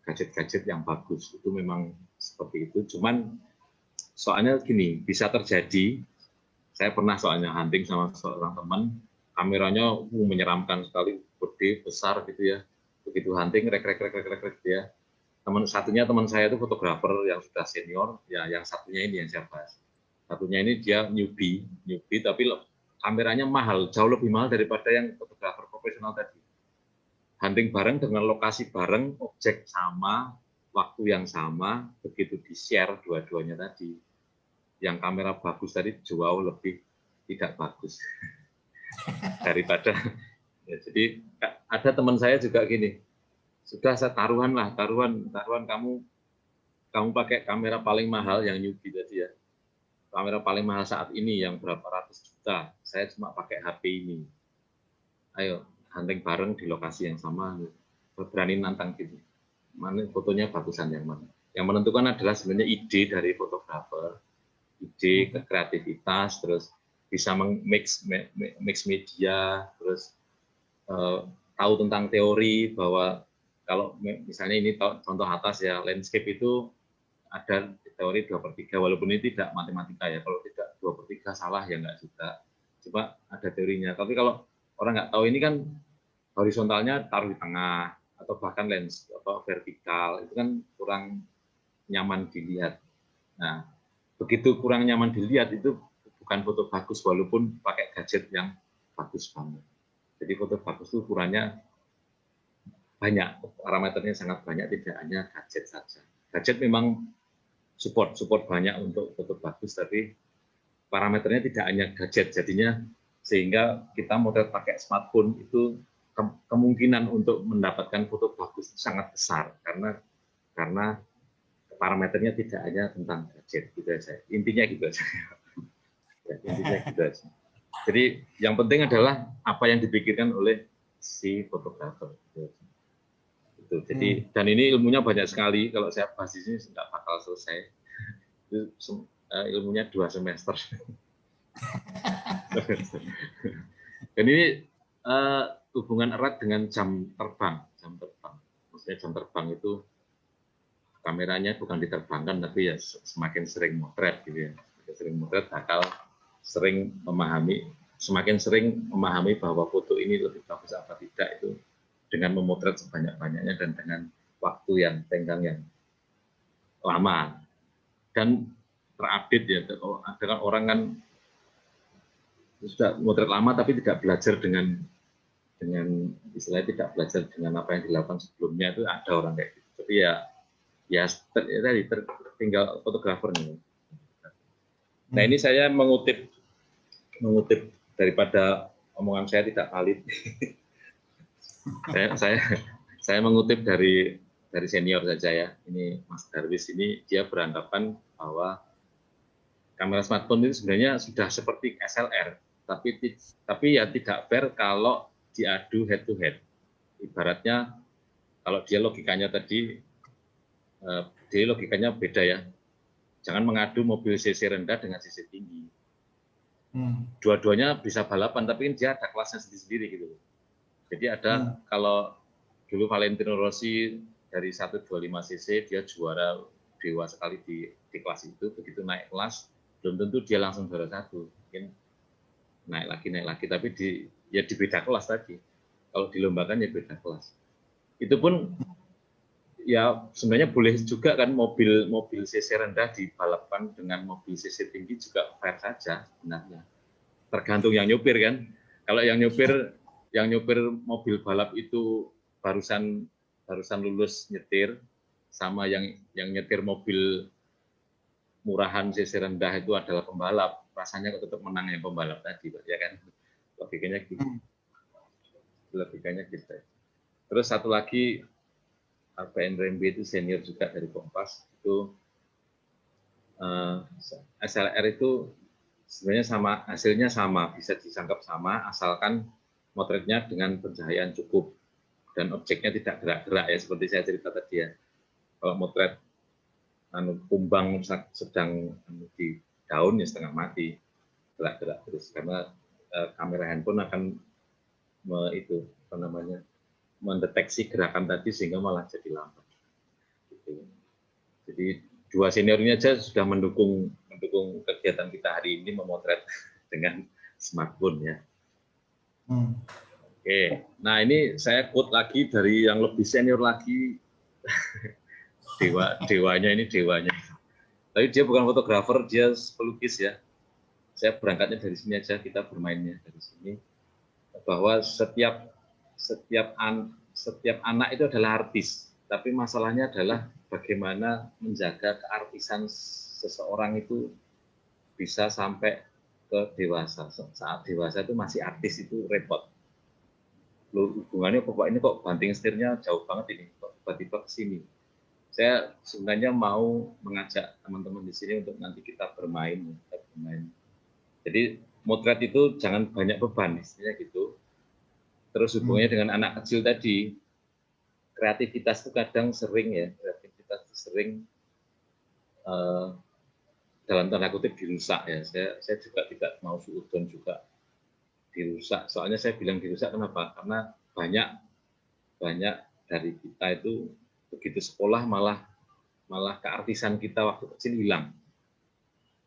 gadget-gadget yang bagus, itu memang seperti itu. Cuman soalnya gini, bisa terjadi, saya pernah soalnya hunting sama seorang teman, kameranya menyeramkan sekali, gede, besar gitu ya. Begitu hunting, rek dia. Teman saya itu fotografer yang sudah senior, ya yang satunya ini yang saya bahas. Satunya ini dia newbie tapi kameranya mahal, jauh lebih mahal daripada yang fotografer profesional tadi. Hunting bareng dengan lokasi bareng, objek sama, waktu yang sama, begitu di-share dua-duanya tadi. Yang kamera bagus tadi jauh lebih tidak bagus daripada. Ya, jadi ada teman saya juga gini, sudah saya taruhan kamu pakai kamera paling mahal yang newbie tadi ya. Kamera paling mahal saat ini yang berapa ratus juta, saya cuma pakai HP ini. Ayo, hunting bareng di lokasi yang sama, berani nantang gitu. Mana fotonya bagusan yang mana? Yang menentukan adalah sebenarnya ide dari fotografer, ide, kreativitas, terus bisa mix media, terus tahu tentang teori bahwa kalau misalnya ini contoh atas ya, landscape itu ada teori 2/3, walaupun ini tidak matematika ya, kalau tidak 2/3 salah ya nggak juga, coba ada teorinya. Tapi kalau orang nggak tahu ini kan horizontalnya taruh di tengah, atau bahkan vertikal, itu kan kurang nyaman dilihat. Nah, begitu kurang nyaman dilihat itu bukan foto bagus, walaupun pakai gadget yang bagus banget. Jadi foto bagus itu ukurannya banyak, parameternya sangat banyak, tidak hanya gadget saja. Gadget memang support banyak untuk foto bagus, tapi parameternya tidak hanya gadget, jadinya sehingga kita model pakai smartphone itu kemungkinan untuk mendapatkan foto bagus itu sangat besar, karena parameternya tidak hanya tentang gadget, gitu aja. Intinya gitu aja. Ya, intinya gitu aja. Jadi yang penting adalah apa yang dipikirkan oleh si fotografer. Itu. Jadi dan ini ilmunya banyak sekali. Kalau saya bahas di sini nggak bakal selesai. Itu ilmunya 2 semester. Dan ini hubungan erat dengan jam terbang. Maksudnya jam terbang itu kameranya bukan diterbangkan, tapi ya semakin sering motret gitu ya. Semakin sering motret bakal semakin sering memahami bahwa foto ini lebih bagus apa tidak itu dengan memotret sebanyak-banyaknya dan dengan waktu yang tenggang yang lama dan terupdate ya. Dengan orang kan sudah motret lama tapi tidak belajar dengan istilahnya tidak belajar dengan apa yang dilakukan sebelumnya, itu ada orang kayak gitu. Tapi ya tadi tinggal fotografernya. Nah, ini saya mengutip daripada omongan saya tidak valid. saya mengutip dari senior saja ya. Ini Mas Darwis ini dia beranggapan bahwa kamera smartphone itu sebenarnya sudah seperti SLR, tapi ya tidak fair kalau diadu head to head. Ibaratnya kalau dia logikanya tadi, dia logikanya beda ya. Jangan mengadu mobil CC rendah dengan CC tinggi. Dua-duanya bisa balapan, tapi dia ada kelasnya sendiri-sendiri gitu. Jadi ada kalau dulu Valentino Rossi dari 125 cc dia juara dewa sekali di kelas itu, begitu naik kelas belum tentu dia langsung juara 1, mungkin naik lagi, tapi di beda kelas tadi. Kalau dilombakan ya beda kelas. Itu pun ya sebenarnya boleh juga kan mobil cc rendah dibalapkan dengan mobil cc tinggi juga fair saja sebenarnya. Tergantung yang nyopir kan. Kalau yang nyopir mobil balap itu barusan lulus nyetir, sama yang nyetir mobil murahan cc rendah itu adalah pembalap, rasanya kok tetap menang yang pembalap tadi, ya kan? Logikanya gitu. Terus satu lagi, RPN Rembe itu senior juga dari Kompas, itu SLR itu sebenarnya sama, hasilnya sama, bisa disangkap sama, asalkan motretnya dengan pencahayaan cukup dan objeknya tidak gerak-gerak ya, seperti saya cerita tadi ya. Kalau motret kumbang sedang di daun ya setengah mati, gerak-gerak terus karena kamera handphone akan itu apa namanya mendeteksi gerakan tadi sehingga malah jadi lambat. Gitu. Jadi dua senior ini aja sudah mendukung kegiatan kita hari ini memotret dengan smartphone ya. Oke, nah ini saya quote lagi dari yang lebih senior lagi, dewanya. Tapi dia bukan fotografer, dia pelukis ya. Saya berangkatnya dari sini aja, kita bermainnya dari sini. Bahwa setiap anak itu adalah artis, tapi masalahnya adalah bagaimana menjaga keartisan seseorang itu bisa sampai ke dewasa. Saat dewasa itu masih artis itu repot. Loh, hubungannya Bapak ini kok banting setirnya jauh banget ini, kok tiba-tiba ke sini. Saya sebenarnya mau mengajak teman-teman di sini untuk nanti kita bermain. Jadi motret itu jangan banyak beban, istilahnya gitu. Terus hubungannya dengan anak kecil tadi, kreativitas itu kadang sering ya, dalam tanda kutip dirusak ya. Saya juga tidak mau suudon juga dirusak. Soalnya saya bilang dirusak kenapa? Karena banyak dari kita itu begitu sekolah malah keartisan kita waktu kecil hilang.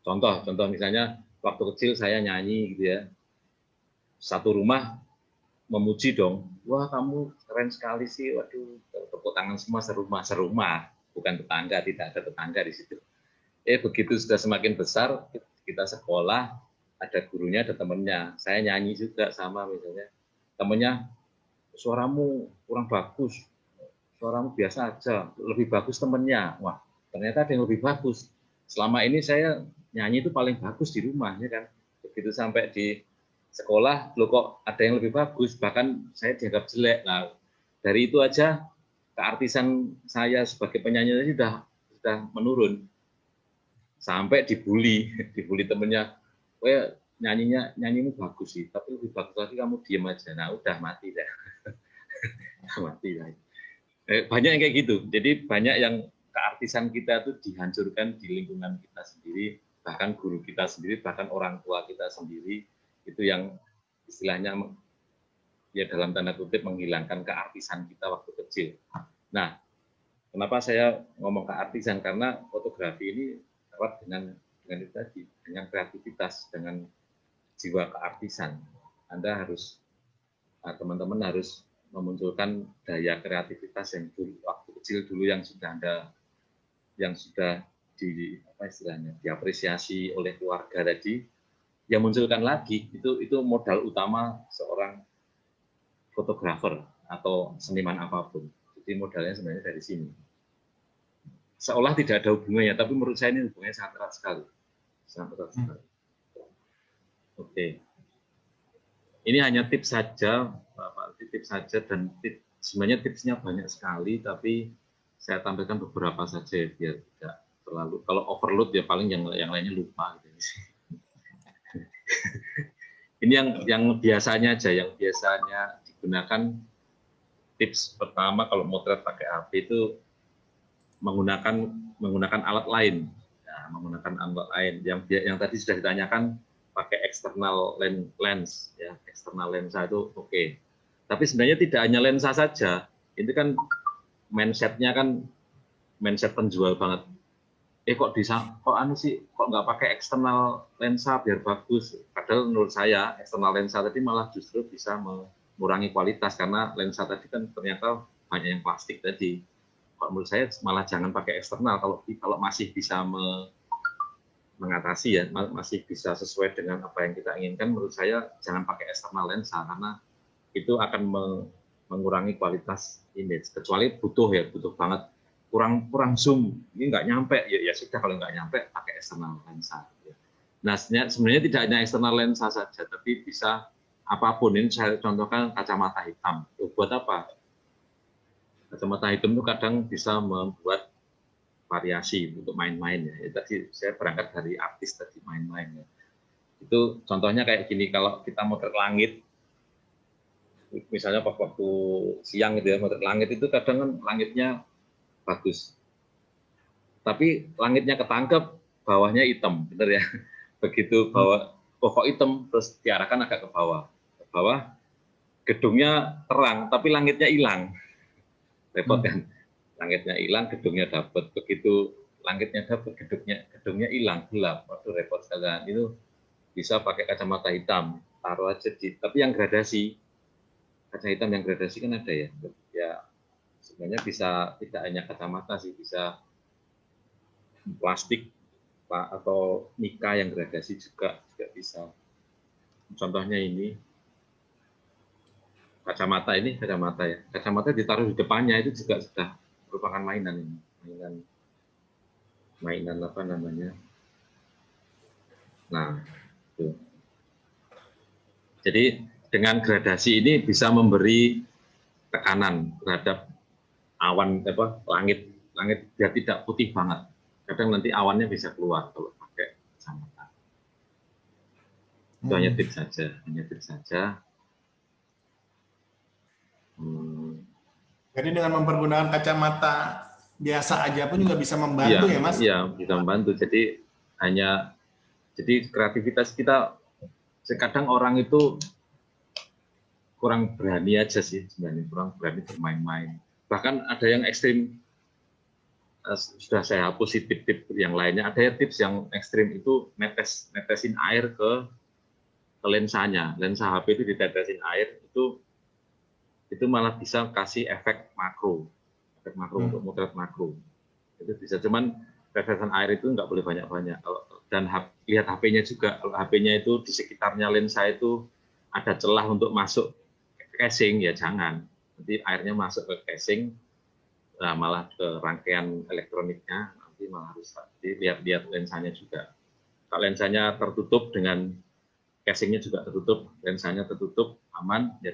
Contoh misalnya waktu kecil saya nyanyi gitu ya. Satu rumah memuji dong. Wah, kamu keren sekali sih. Waduh, tepuk tangan semua serumah. Bukan tetangga, tidak ada tetangga di situ. Begitu sudah semakin besar, kita sekolah, ada gurunya, ada temennya. Saya nyanyi juga sama misalnya. Temennya, suaramu kurang bagus, suaramu biasa aja, lebih bagus temennya. Wah, ternyata ada yang lebih bagus. Selama ini saya nyanyi itu paling bagus di rumah, ya kan. Begitu sampai di sekolah, loh kok ada yang lebih bagus, bahkan saya dianggap jelek. Nah, dari itu aja keartisan saya sebagai penyanyi tadi sudah menurun. Sampai dibully temennya, nyanyimu bagus sih, tapi lebih bagus lagi kamu diem aja. Nah, udah mati dah. Mati dah. Banyak yang kayak gitu. Jadi banyak yang keartisan kita itu dihancurkan di lingkungan kita sendiri, bahkan guru kita sendiri, bahkan orang tua kita sendiri, itu yang istilahnya ya dalam tanda kutip menghilangkan keartisan kita waktu kecil. Nah, kenapa saya ngomong keartisan? Karena fotografi ini erat dengan itu tadi, dengan kreativitas, dengan jiwa keartisan. Anda harus, teman-teman harus memunculkan daya kreativitas yang dulu, waktu kecil dulu yang sudah diapresiasi oleh keluarga tadi, yang munculkan lagi. Itu modal utama seorang fotografer atau seniman apapun. Jadi modalnya sebenarnya dari sini. Seolah tidak ada hubungannya, tapi menurut saya ini hubungannya sangat erat sekali. Oke. Ini hanya tips saja, Bapak, tips saja, dan sebenarnya tipsnya banyak sekali, tapi saya tampilkan beberapa saja biar tidak terlalu, kalau overload ya paling yang lainnya lupa. Gitu. Ini yang biasanya aja, yang biasanya digunakan. Tips pertama kalau motret pakai HP itu menggunakan alat lain, ya, menggunakan alat lain. Yang tadi sudah ditanyakan pakai external lens, ya, eksternal lensa itu oke. Tapi sebenarnya tidak hanya lensa saja, itu kan mindsetnya kan mindset penjual banget. Kok nggak pakai eksternal lensa biar bagus. Padahal menurut saya eksternal lensa tadi malah justru bisa mengurangi kualitas karena lensa tadi kan ternyata banyak yang plastik tadi. Kalau menurut saya malah jangan pakai eksternal kalau masih bisa mengatasi ya, masih bisa sesuai dengan apa yang kita inginkan. Menurut saya jangan pakai eksternal lensa karena itu akan mengurangi kualitas image. Kecuali butuh banget, kurang zoom, ini nggak nyampe, ya sudah, kalau nggak nyampe pakai eksternal lensa. Nah, sebenarnya tidak hanya eksternal lensa saja, tapi bisa apapun. Ini saya contohkan kacamata hitam. Buat apa? Kacamata hitam itu kadang bisa membuat variasi untuk main-main ya. Tadi saya berangkat dari artis tadi main-main ya. Itu contohnya kayak gini, kalau kita motret langit, misalnya waktu siang gitu ya, motret langit itu kadang kan langitnya bagus. tapi langitnya ketangkep, bawahnya hitam, bener ya. Begitu bawah pokok hitam, terus diarahkan agak ke bawah. Ke bawah, gedungnya terang, tapi langitnya hilang. Repot kan? Langitnya hilang, gedungnya dapat. Begitu langitnya dapat, gedungnya hilang, gelap. Waduh, repot sekali. Itu bisa pakai kacamata hitam, taruh aja di, tapi yang gradasi, kaca hitam yang gradasi kan ada ya. Ya sebenarnya bisa tidak hanya kacamata sih, bisa plastik atau nika yang gradasi juga bisa. Contohnya ini kacamata ya. Kacamata ditaruh di depannya itu juga sudah merupakan mainan ini. Mainan apa namanya? Nah, itu. Jadi dengan gradasi ini bisa memberi tekanan terhadap awan langit biar tidak putih banget. Kadang nanti awannya bisa keluar kalau pakai kacamata. Itu hanya tips saja. Jadi dengan mempergunakan kacamata biasa aja pun juga bisa membantu ya, Mas? Iya, bisa membantu. Jadi kreativitas kita, kadang orang itu kurang berani aja sih sebenarnya, kurang berani bermain-main. Bahkan ada yang ekstrim, sudah saya hapus tip-tip yang lainnya. Ada tips yang ekstrim itu netesin air ke lensanya. Lensa HP itu ditetesin air, itu malah bisa kasih efek makro untuk motret makro. Itu bisa, cuman tetesan air itu nggak boleh banyak-banyak. Dan lihat HP-nya juga, kalau HP-nya itu di sekitarnya lensa itu ada celah untuk masuk ke casing, ya jangan. Nanti airnya masuk ke casing, nah malah ke rangkaian elektroniknya, nanti malah rusak. Jadi lihat lensanya juga. Kalau lensanya tertutup dengan casingnya juga tertutup, lensanya tertutup, aman, ya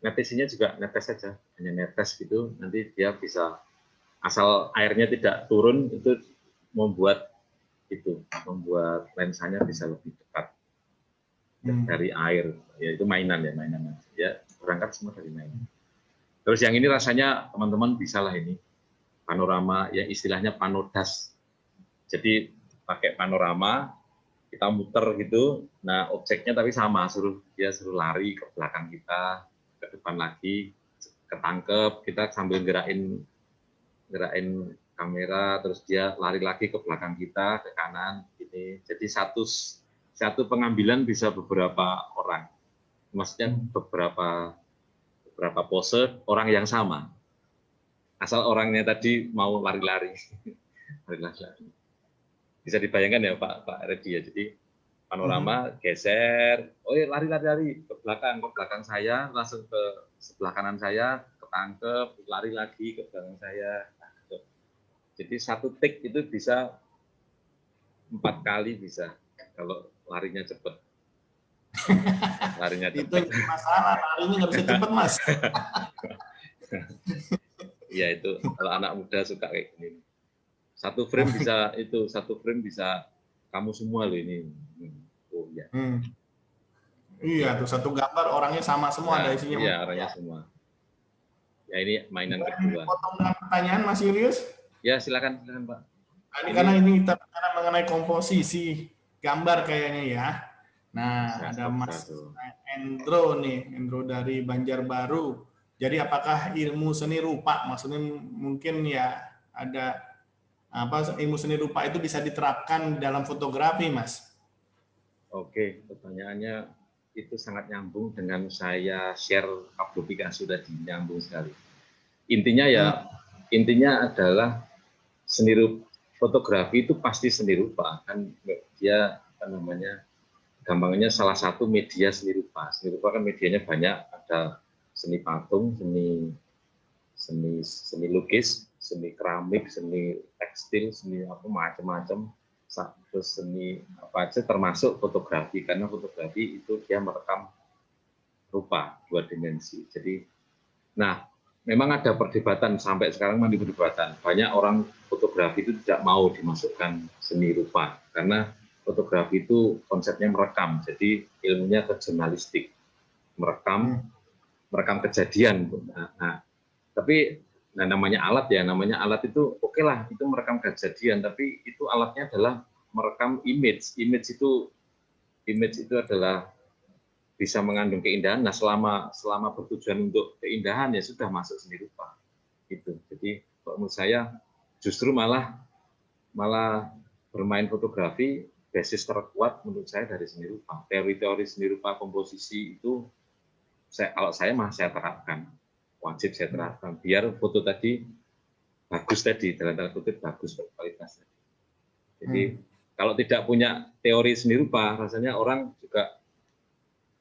netesinya juga netes saja, hanya netes gitu, nanti dia bisa, asal airnya tidak turun, itu membuat lensanya bisa lebih dekat dari air. Ya itu mainan ya, berangkat semua dari mainan. Terus yang ini rasanya teman-teman bisa lah ini, panorama, ya istilahnya panodas. Jadi pakai panorama, kita muter gitu, nah objeknya tapi sama, dia suruh lari ke belakang kita, ke depan lagi, ketangkep, kita sambil gerakin kamera, terus dia lari lagi ke belakang kita, ke kanan, ini. Jadi satu pengambilan bisa beberapa orang, maksudnya beberapa pose orang yang sama, asal orangnya tadi mau lari-lari. Bisa dibayangkan ya Pak Redi ya. Jadi panorama geser, lari ke belakang saya, langsung ke sebelah kanan saya, ketangkep, lari lagi ke belakang saya. Jadi satu take itu bisa 4 kali bisa kalau larinya cepat. Itu yang masalah, larinya nggak bisa cepat, Mas. Iya itu, kalau anak muda suka kayak gini. Satu frame bisa kamu semua loh ini. Oh iya. Iya tuh, satu gambar orangnya sama semua, ada isinya. Iya, orangnya semua. Ya ini mainan kedua. Potong dengan pertanyaan Mas Julius? Ya silakan Pak. Karena ini kita bicara mengenai komposisi gambar kayaknya ya. Nah, ada Mas Endro nih, Endro dari Banjarbaru. Jadi apakah ilmu seni rupa, maksudnya mungkin ya ada ilmu seni rupa itu bisa diterapkan dalam fotografi, Mas? Oke, pertanyaannya itu sangat nyambung dengan saya share aplikasi tadi, nyambung sekali. Intinya adalah fotografi itu pasti seni rupa, kan dia gampangnya salah satu media seni rupa. Seni rupa kan medianya banyak, ada seni patung, seni lukis, seni keramik, seni tekstil, seni apa macam-macam, terus seni apa aja termasuk fotografi, karena fotografi itu dia merekam rupa 2 dimensi. Jadi, nah memang ada perdebatan sampai sekarang masih perdebatan. Banyak orang fotografi itu tidak mau dimasukkan seni rupa karena fotografi itu konsepnya merekam, jadi ilmunya ke jurnalistik, merekam kejadian. Nah, tapi Nah, namanya alat itu oke lah, itu merekam kejadian, tapi itu alatnya adalah merekam image. Image itu adalah bisa mengandung keindahan. Nah, selama bertujuan untuk keindahan ya sudah masuk seni rupa. Gitu. Jadi menurut saya justru malah bermain fotografi basis terkuat menurut saya dari seni rupa. Teori-teori seni rupa komposisi itu kalau saya masih terapkan, wajib saya terapkan. Biar foto tadi bagus tadi, dalam tanda kutip bagus kualitasnya. Jadi kalau tidak punya teori seni rupa, rasanya orang juga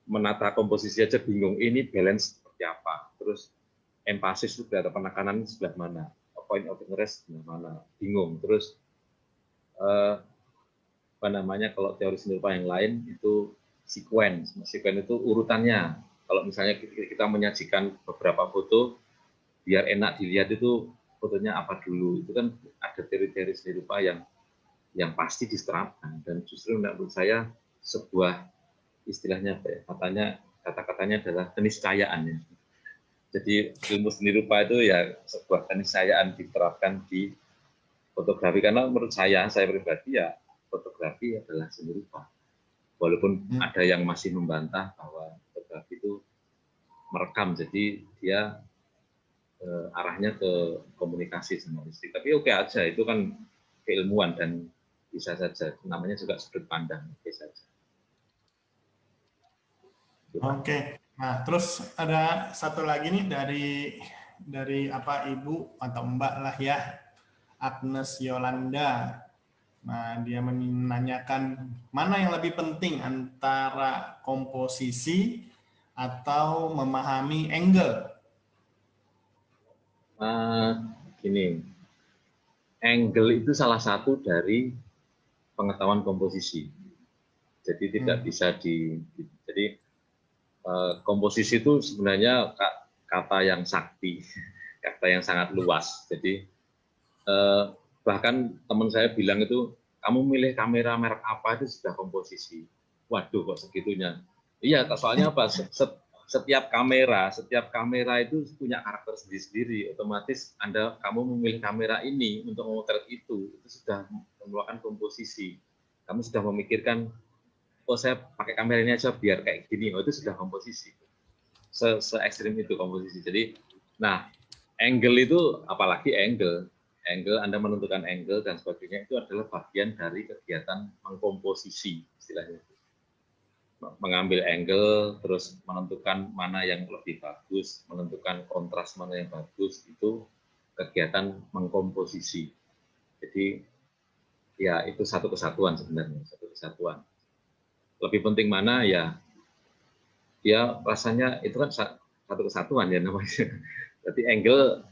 menata komposisi aja bingung, ini balance seperti apa, terus emphasis sudah ada penekanan sebelah mana, point of interest sebelah mana, bingung. Terus apa namanya, kalau teori seni rupa yang lain itu sequence itu urutannya. Kalau misalnya kita menyajikan beberapa foto, biar enak dilihat itu fotonya apa dulu, itu kan ada teori-teori seni rupa yang pasti diterapkan. Dan justru menurut saya sebuah istilahnya kata-katanya adalah keniscayaan ya. Jadi ilmu seni rupa itu ya sebuah keniscayaan diterapkan di fotografi, karena menurut saya pribadi ya fotografi adalah seni rupa. Walaupun ada yang masih membantah bahwa fotografi itu merekam, jadi dia arahnya ke komunikasi jurnalistik. Tapi oke aja, itu kan keilmuan dan bisa saja, namanya juga sudut pandang, oke saja. Oke, nah terus ada satu lagi nih dari apa Ibu atau Mbak lah ya, Agnes Yolanda. Nah dia menanyakan mana yang lebih penting antara komposisi atau memahami angle. Gini, angle itu salah satu dari pengetahuan komposisi. Jadi tidak bisa jadi komposisi itu sebenarnya kata yang sakti, kata yang sangat luas. Jadi bahkan teman saya bilang itu, kamu milih kamera merek apa itu sudah komposisi. Waduh, kok segitunya? Iya, soalnya apa? Setiap kamera itu punya karakter sendiri-sendiri. Otomatis kamu memilih kamera ini untuk memotret itu sudah merupakan komposisi. Kamu sudah memikirkan, oh saya pakai kamera ini aja biar kayak gini, itu sudah komposisi. Se-ekstrim itu komposisi. Jadi, nah, angle itu, apalagi angle Anda menentukan angle dan sebagainya, itu adalah bagian dari kegiatan mengkomposisi, istilahnya. Mengambil angle, terus menentukan mana yang lebih bagus, menentukan kontras mana yang bagus, itu kegiatan mengkomposisi. Jadi, ya itu satu kesatuan sebenarnya, satu kesatuan. Lebih penting mana ya rasanya itu kan satu kesatuan ya namanya. Berarti angle,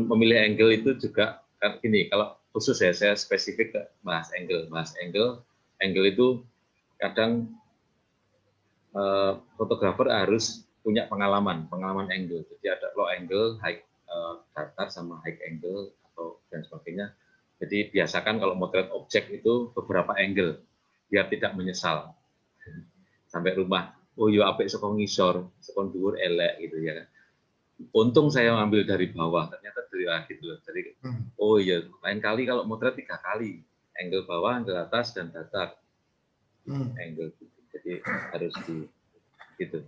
memilih angle itu juga kan gini, kalau khusus ya saya spesifik ke bahas angle itu kadang fotografer harus punya pengalaman angle. Jadi ada low angle, high datar sama high angle atau dan sebagainya. Jadi biasakan kalau motret objek itu beberapa angle biar tidak menyesal sampai rumah. Oh iya, apik saka ngisor, saka dhuwur elek gitu ya kan. Untung saya ambil dari bawah, ternyata dari gitu loh. Jadi oh iya, lain kali kalau motret 3 kali, angle bawah, angle atas dan datar. Angle gitu. Jadi harus gitu.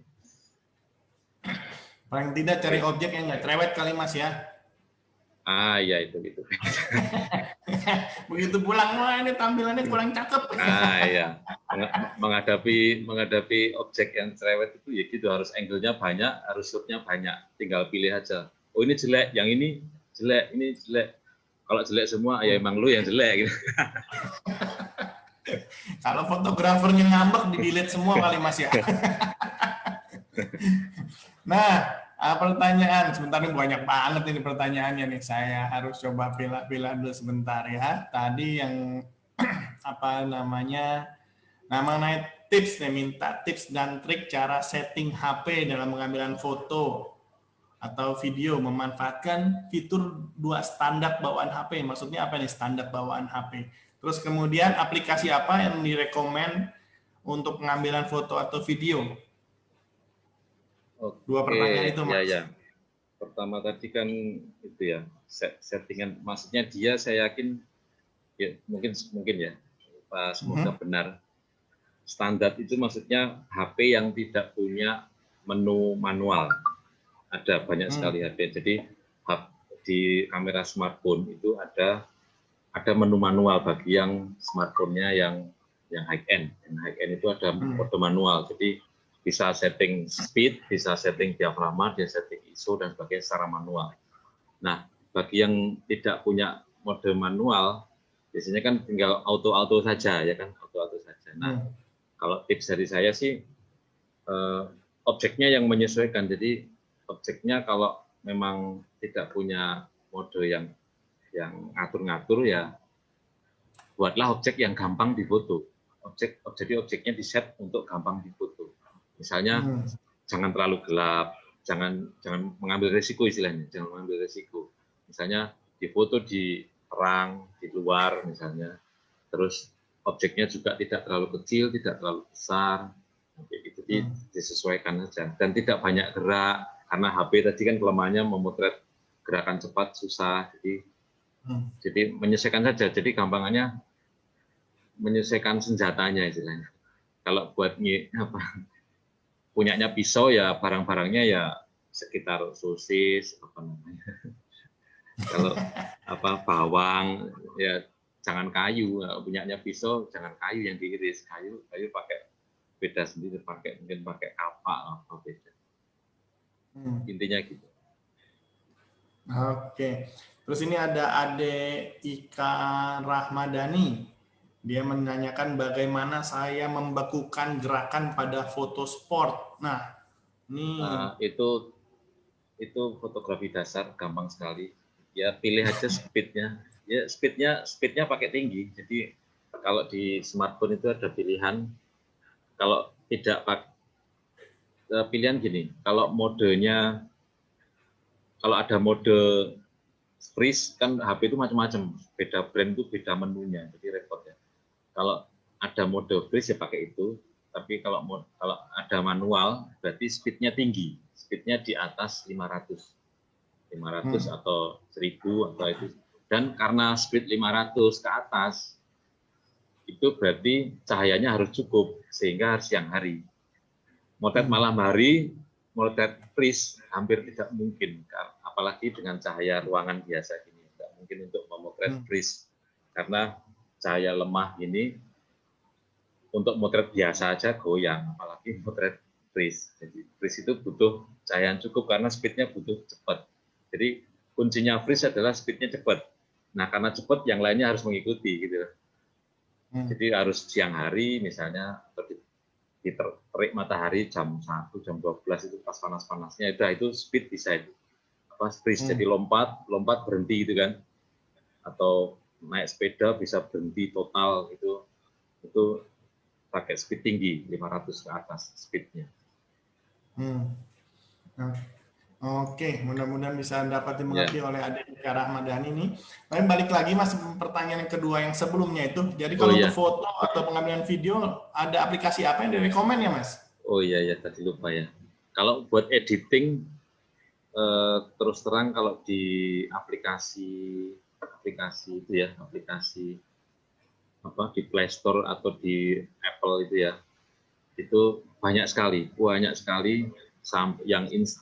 Paling tidak cari objek yang nggak cerewet kali Mas ya. Iya itu gitu. Begitu pulang, wah ini tampilannya kurang cakep. Iya. Menghadapi objek yang cerewet itu ya gitu, harus angle-nya banyak, harus shoot-nya banyak. Tinggal pilih aja. Oh ini jelek, yang ini jelek, ini jelek. Kalau jelek semua ya emang lu yang jelek gitu. Kalau fotografernya ngambek di-delete semua kali Mas ya. Nah, pertanyaan sebentar ini banyak banget ini pertanyaannya nih. Saya harus coba pilih-pilih dulu sebentar ya. Tadi yang apa namanya? Namanya tips nih, minta tips dan trik cara setting HP dalam pengambilan foto atau video memanfaatkan fitur 2 standar bawaan HP. Maksudnya apa nih standar bawaan HP? Terus kemudian aplikasi apa yang direkomend untuk pengambilan foto atau video? Oke, 2 pertanyaan itu Mas. ya. pertama tadi kan itu ya settingan, maksudnya dia saya yakin ya mungkin ya Pak, semoga benar. Standar itu maksudnya HP yang tidak punya menu manual. Ada banyak sekali HP. Jadi di kamera smartphone itu ada menu manual bagi yang smartphone-nya yang high end. Yang high end itu ada mode manual. Jadi bisa setting speed, bisa setting diafragma, bisa setting ISO dan sebagainya secara manual. Nah, bagi yang tidak punya mode manual, biasanya kan tinggal auto saja, ya kan, auto saja. Nah, kalau tips dari saya sih objeknya yang menyesuaikan. Jadi objeknya kalau memang tidak punya mode yang ngatur-ngatur ya, buatlah objek yang gampang difoto. Jadi objeknya di set untuk gampang difoto. Misalnya jangan terlalu gelap, jangan mengambil resiko istilahnya, jangan mengambil resiko. Misalnya difoto di terang, di luar misalnya. Terus objeknya juga tidak terlalu kecil, tidak terlalu besar. Jadi disesuaikan saja dan tidak banyak gerak, karena HP tadi kan kelemahannya memotret gerakan cepat susah. Jadi menyesuaikan saja. Jadi gampangannya menyesuaikan senjatanya istilahnya. Kalau buat punyanya pisau ya barang-barangnya ya sekitar sosis apa namanya. Kalau bawang ya jangan kayu, punyanya pisau jangan kayu yang diiris, kayu pakai beda sendiri, mungkin pakai kapak apa beda. Intinya gitu. Oke. Terus ini ada Ade Ika Rahmadani. Dia menanyakan bagaimana saya membekukan gerakan pada foto sport. Nah, ini itu fotografi dasar gampang sekali. Ya pilih aja speednya. Ya speednya pakai tinggi. Jadi kalau di smartphone itu ada pilihan. Kalau tidak pilihan gini. Kalau modenya, kalau ada mode freeze kan HP itu macam-macam. Beda brand itu beda menunya. Jadi repot ya. Kalau ada mode freeze ya pakai itu. Tapi kalau ada manual berarti speednya tinggi. Speednya di atas 500 atau 1000 atau itu. Dan karena speed 500 ke atas itu berarti cahayanya harus cukup sehingga harus siang hari. Motret malam hari, motret freeze hampir tidak mungkin, apalagi dengan cahaya ruangan biasa ini. Tidak mungkin untuk memotret freeze karena cahaya lemah ini untuk motret biasa aja goyang, apalagi motret freeze. Jadi freeze itu butuh cahaya yang cukup karena speednya butuh cepat. Jadi kuncinya freeze adalah speednya cepat. Nah karena cepat yang lainnya harus mengikuti gitu. Jadi harus siang hari misalnya, atau di terik matahari jam 1, jam 12 itu pas panas-panasnya, itu speed bisa itu. Freeze, jadi lompat berhenti gitu kan. Atau naik sepeda bisa berhenti total itu pakai speed tinggi 500 ke atas speednya. Oke, mudah-mudahan bisa dapat dimengerti oleh adik Rahmadani ini. Tapi balik lagi Mas, pertanyaan yang kedua yang sebelumnya itu. Jadi kalau untuk foto atau pengambilan video ada aplikasi apa yang direkomend ya Mas? Oh iya tadi lupa ya. Kalau buat editing terus terang kalau di aplikasi itu ya, aplikasi di Play Store atau di Apple itu ya, itu banyak sekali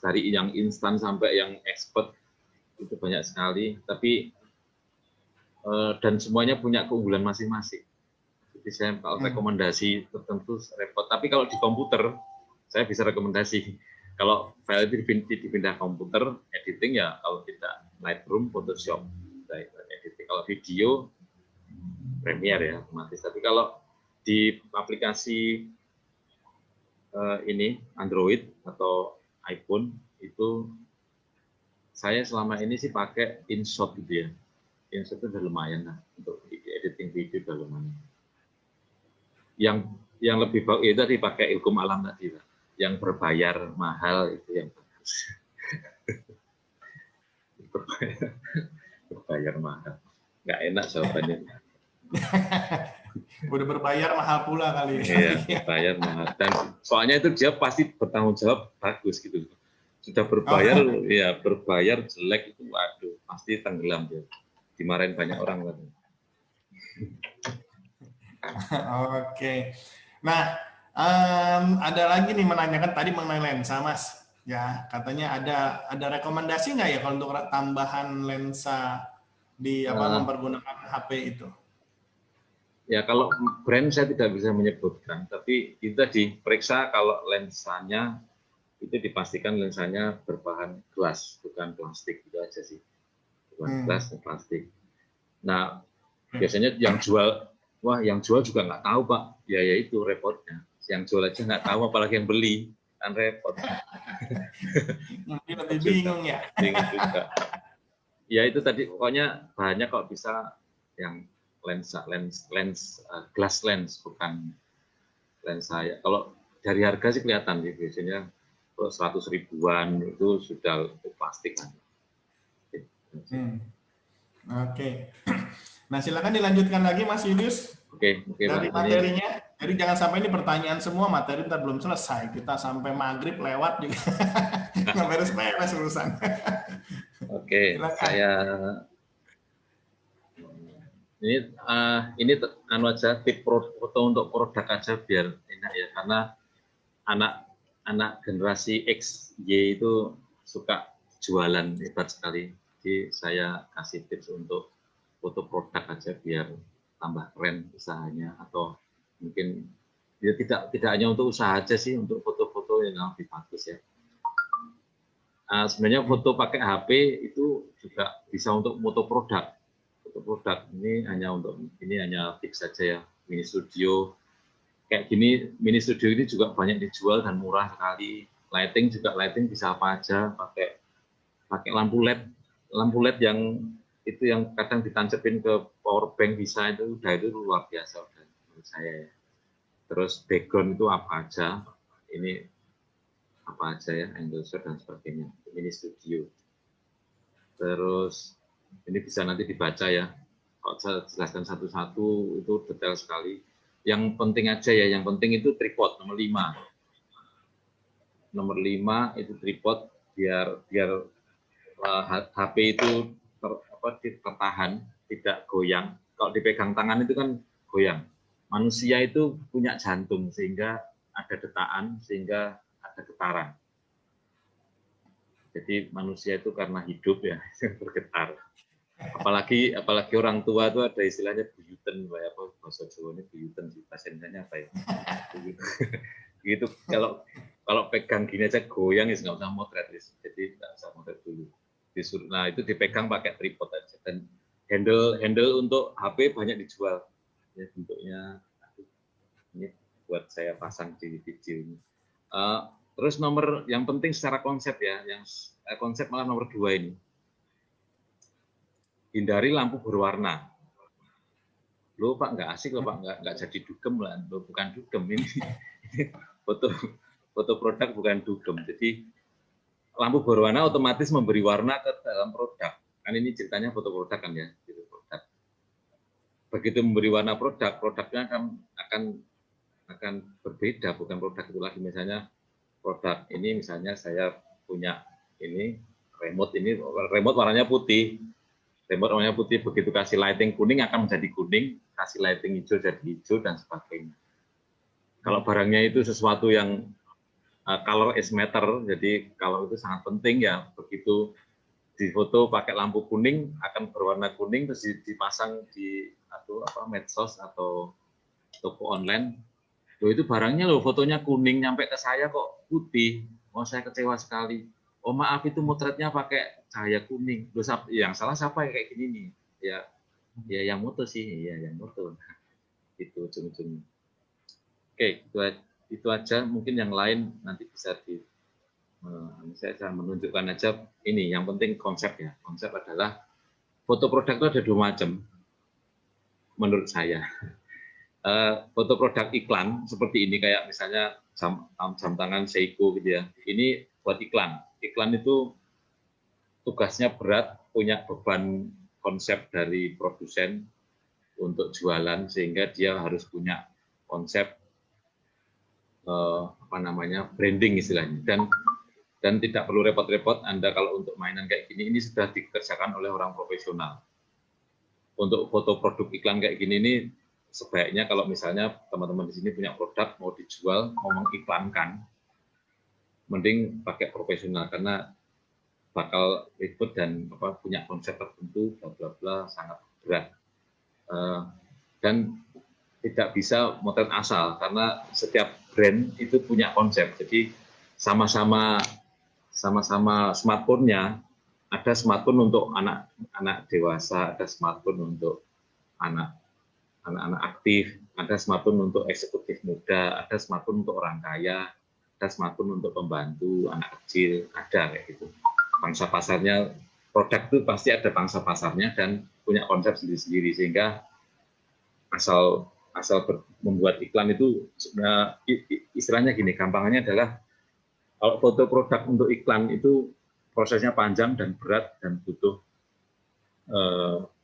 dari yang instan sampai yang expert itu banyak sekali, tapi dan semuanya punya keunggulan masing-masing. Jadi saya kalau rekomendasi tertentu repot, tapi kalau di komputer saya bisa rekomendasi. Kalau file itu dipindah komputer, editing ya kalau tidak Lightroom, Photoshop, editing. Kalau video Premiere ya otomatis. Tapi kalau di aplikasi ini Android atau iPhone itu saya selama ini sih pakai InShot gitu ya. InShot itu udah lumayan lah untuk editing video, udah lumayan. Yang lebih bagus itu tadi pakai Ilkom Alam tadi lah. Yang berbayar mahal itu yang bagus. berbayar mahal. Nggak enak jawabannya. Udah berbayar mahal pula kali ini. Iya, berbayar mahal. Dan soalnya itu dia pasti bertanggung jawab bagus gitu. Sudah berbayar, ya berbayar jelek itu, waduh, pasti tenggelam dia. Dimarahin banyak orang kan. Oke. Nah, ada lagi nih menanyakan tadi mengenai lensa, Mas. Ya, katanya ada rekomendasi nggak ya kalau untuk tambahan lensa di apa Eh, mempergunakan HP itu? Ya kalau brand saya tidak bisa menyebutkan, tapi itu tadi periksa kalau lensanya itu dipastikan lensanya berbahan gelas, bukan plastik, itu aja sih. Bukan gelas dan plastik. Nah, biasanya yang jual, wah yang jual juga nggak tahu Pak, ya itu repotnya. Yang jual aja nggak tahu, apalagi yang beli, kan repot. Mungkin lebih Repot juga, bingung ya. bingung juga. Ya itu tadi, pokoknya banyak kok bisa yang glass lens, bukan lensa ya. Kalau dari harga sih kelihatan sih, biasanya kalau 100 ribuan itu sudah plastik kan. Oke. Nah, silakan dilanjutkan lagi Mas Yudius Oke Pak, dari ini materinya. Jadi jangan sampai ini pertanyaan semua, materi ntar belum selesai. Kita sampai maghrib lewat juga. Nggak beres-beres urusan. oke, Silakan. saya ini ini anu aja tip foto untuk produk aja biar enak ya, karena anak generasi X Y itu suka jualan hebat sekali. Jadi saya kasih tips untuk foto produk aja biar tambah keren usahanya, atau mungkin ya tidak hanya untuk usaha aja sih, untuk foto-foto yang lebih bagus ya. Sebenarnya foto pakai HP itu juga bisa untuk foto produk. Foto produk ini hanya tips saja ya. Mini studio kayak gini, mini studio ini juga banyak dijual dan murah sekali. Lighting bisa apa aja, pakai lampu LED yang itu yang kadang ditancepin ke power bank bisa, itu luar biasa udah menurut saya ya. Terus background itu apa aja, ini apa aja ya, angle shot dan sebagainya, mini studio. Terus ini bisa nanti dibaca ya, kalau saya jelaskan satu-satu itu detail sekali. Yang penting aja ya, yang penting itu tripod nomor 5. Nomor 5 itu tripod biar HP itu tertahan, tidak goyang. Kalau dipegang tangan itu kan goyang. Manusia itu punya jantung sehingga ada detaan, sehingga ada getaran. Jadi manusia itu karena hidup ya bergetar. Apalagi orang tua itu ada istilahnya buyuten, apa bahasa Jawa ini buyuten sih, bahasa Indonesia apa ya? Gitu. Kalau pegang gini aja goyang ya nggak usah motret, jadi nggak usah motret dulu. Nah itu dipegang pakai tripod aja, dan handle untuk HP banyak dijual ya, bentuknya ini buat saya pasang di video ini. Terus nomor yang penting secara konsep ya, yang konsep malah nomor 2 ini, hindari lampu berwarna. Loh Pak, nggak asik loh Pak, nggak jadi dugem lah, loh, bukan dugem ini foto produk bukan dugem. Jadi lampu berwarna otomatis memberi warna ke dalam produk. Kan ini ceritanya foto produk kan ya, gitu, produk. Begitu memberi warna produknya akan berbeda, bukan produk itu lagi. Misalnya produk ini, misalnya saya punya ini remote warnanya putih. Remote warnanya putih, begitu kasih lighting kuning akan menjadi kuning, kasih lighting hijau jadi hijau dan sebagainya. Kalau barangnya itu sesuatu yang color is matter, jadi kalau itu sangat penting ya, begitu difoto pakai lampu kuning akan berwarna kuning, terus dipasang di medsos atau toko online. Loh itu barangnya loh fotonya kuning nyampe ke saya kok putih. Oh saya kecewa sekali. Oh maaf itu motretnya pakai cahaya kuning. Loh yang salah siapa ya kayak gini nih? Ya yang moto sih, ya yang moto. Itu ujung-ujungnya. Oke, itu aja. Mungkin yang lain nanti bisa saya menunjukkan aja ini. Yang penting konsep ya. Konsep adalah foto produk itu ada 2 macam menurut saya. Foto produk iklan seperti ini, kayak misalnya jam tangan Seiko gitu ya. Ini buat iklan. Iklan itu tugasnya berat, punya beban konsep dari produsen untuk jualan, sehingga dia harus punya konsep branding istilahnya. Dan Dan tidak perlu repot-repot Anda kalau untuk mainan kayak gini, ini sudah dikerjakan oleh orang profesional. Untuk foto produk iklan kayak gini ini sebaiknya kalau misalnya teman-teman di sini punya produk mau dijual, mau mengiklankan, mending pakai profesional karena bakal ribet dan punya konsep tertentu, bla bla bla, sangat berat. Dan tidak bisa motret asal karena setiap brand itu punya konsep. Jadi sama-sama smartphone-nya, ada smartphone untuk anak dewasa, ada smartphone untuk anak-anak aktif, ada smartphone untuk eksekutif muda, ada smartphone untuk orang kaya, ada smartphone untuk pembantu, anak kecil, ada kayak gitu. Pangsa pasarnya, produk itu pasti ada pangsa pasarnya dan punya konsep sendiri-sendiri, sehingga asal membuat iklan itu istilahnya gini, gampangnya adalah kalau foto produk untuk iklan itu prosesnya panjang dan berat dan butuh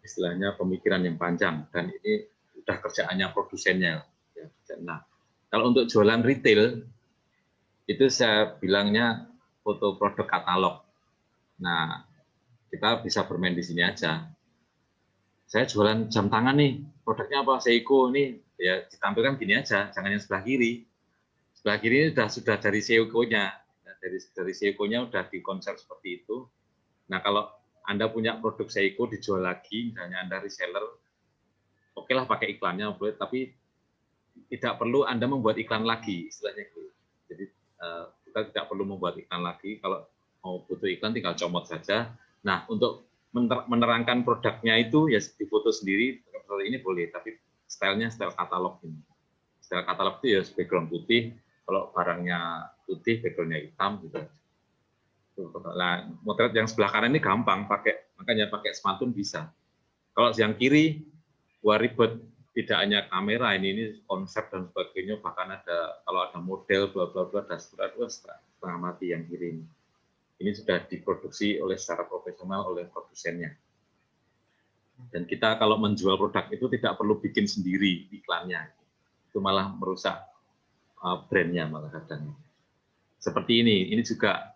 istilahnya pemikiran yang panjang, dan ini udah kerjaannya produsennya. Nah, kalau untuk jualan retail itu saya bilangnya foto produk katalog. Nah, kita bisa bermain di sini aja. Saya jualan jam tangan nih, produknya apa? Seiko nih, ya ditampilkan gini aja, jangan yang sebelah kiri. Sebelah kiri ini sudah dari Seiko-nya. Dari Seiko-nya udah dikonsep seperti itu. Nah, kalau Anda punya produk Seiko dijual lagi, misalnya Anda reseller, oke lah pakai iklannya, boleh, tapi tidak perlu Anda membuat iklan lagi, istilahnya gitu. Jadi kita tidak perlu membuat iklan lagi, kalau mau butuh iklan tinggal comot saja. Nah, untuk menerangkan produknya itu ya di foto sendiri, seperti ini boleh, tapi stylenya style katalog ini. Style katalog itu ya background putih, kalau barangnya putih, backgroundnya hitam gitu. Nah, motret yang sebelah kanan ini gampang, makanya pakai smartphone bisa. Kalau yang kiri, wah ribet, tidak hanya kamera, ini konsep dan sebagainya, bahkan ada kalau ada model, bla bla bla, dashboard, setengah mati yang kiri ini. Ini sudah diproduksi secara profesional oleh produsennya. Dan kita kalau menjual produk itu tidak perlu bikin sendiri iklannya, itu malah merusak brandnya malah kadang. Seperti ini juga,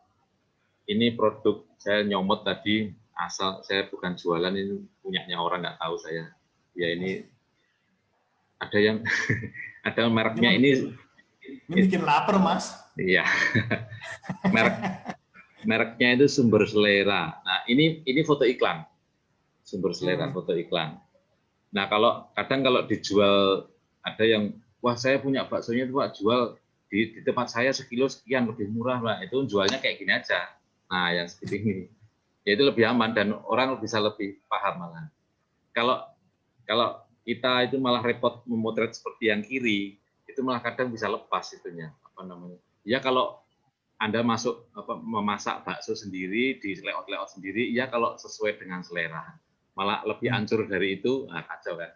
ini produk saya nyomot tadi, asal saya bukan jualan, ini punyanya orang, nggak tahu saya. Ya ini ada yang ada mereknya ini bikin lapar, Mas. Iya. Mereknya itu Sumber Selera. Nah, ini foto iklan. Sumber Selera, foto iklan. Nah, kadang kalau dijual, ada yang, wah saya punya baksonya itu Pak, jual di tempat saya sekilo sekian, lebih murah Pak. Itu jualnya kayak gini aja. Nah, yang seperti ini. Ya itu lebih aman dan orang bisa lebih paham malah. Kalau kita itu malah repot memotret seperti yang kiri, itu malah kadang bisa lepas itunya. Ya kalau Anda memasak bakso sendiri, di layout sendiri, ya kalau sesuai dengan selera. Malah lebih hancur dari itu, kacau kan.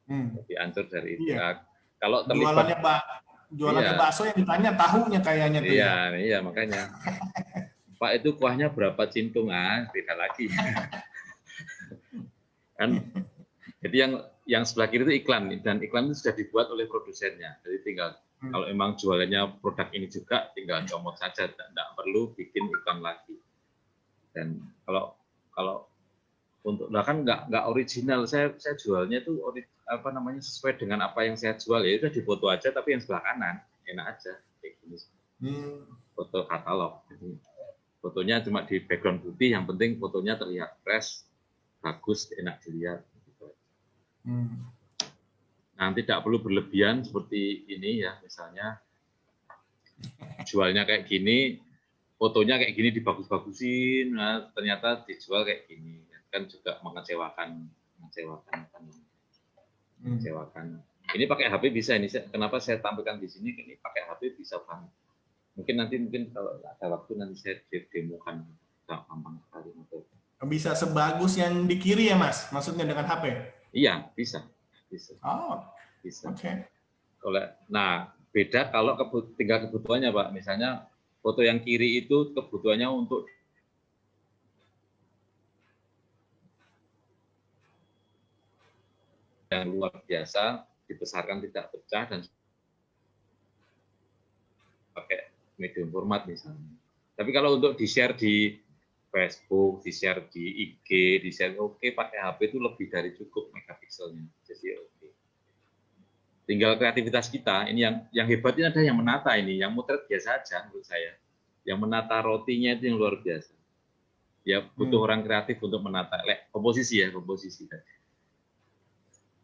Lebih hancur dari itu. Iya. Kalau terlibat, jualannya bakso yang ditanya tahunya kayaknya tuh ya. Iya, makanya. Pak itu kuahnya berapa cintung? Beda lagi. Kan. Jadi yang sebelah kiri itu iklan, dan iklan itu sudah dibuat oleh produsennya. Jadi tinggal kalau emang jualannya produk ini juga, tinggal comot saja, tidak perlu bikin iklan lagi. Dan kalau untuk kan nggak original, saya jualnya itu sesuai dengan apa yang saya jual, ya udah difoto aja, tapi yang sebelah kanan enak aja kayak gini. Foto katalog. Jadi, fotonya cuma di background putih, yang penting fotonya terlihat fresh, bagus, enak dilihat. Nah, tidak perlu berlebihan seperti ini ya, misalnya jualnya kayak gini, fotonya kayak gini dibagus-bagusin, nah ternyata dijual kayak gini, kan juga mengecewakan. Ini pakai HP bisa, ini kenapa saya tampilkan di sini, ini pakai HP bisa banget. Mungkin kalau ada waktu nanti saya demokan, gampang sekali. Bisa sebagus yang di kiri ya Mas, maksudnya dengan HP? Iya, bisa. Oh, bisa. Oke. Nah, beda kalau tinggal kebutuhannya Pak. Misalnya foto yang kiri itu kebutuhannya untuk yang luar biasa, dibesarkan tidak pecah dan pakai medium format misalnya. Tapi kalau untuk di-share di Facebook, di-share di IG, di-share oke, pakai HP itu lebih dari cukup megapikselnya. Jadi oke. Tinggal kreativitas kita. Ini yang hebat ini ada yang menata ini, yang motret biasa aja menurut saya. Yang menata rotinya itu yang luar biasa. Ya butuh orang kreatif untuk menata komposisi ya, komposisi.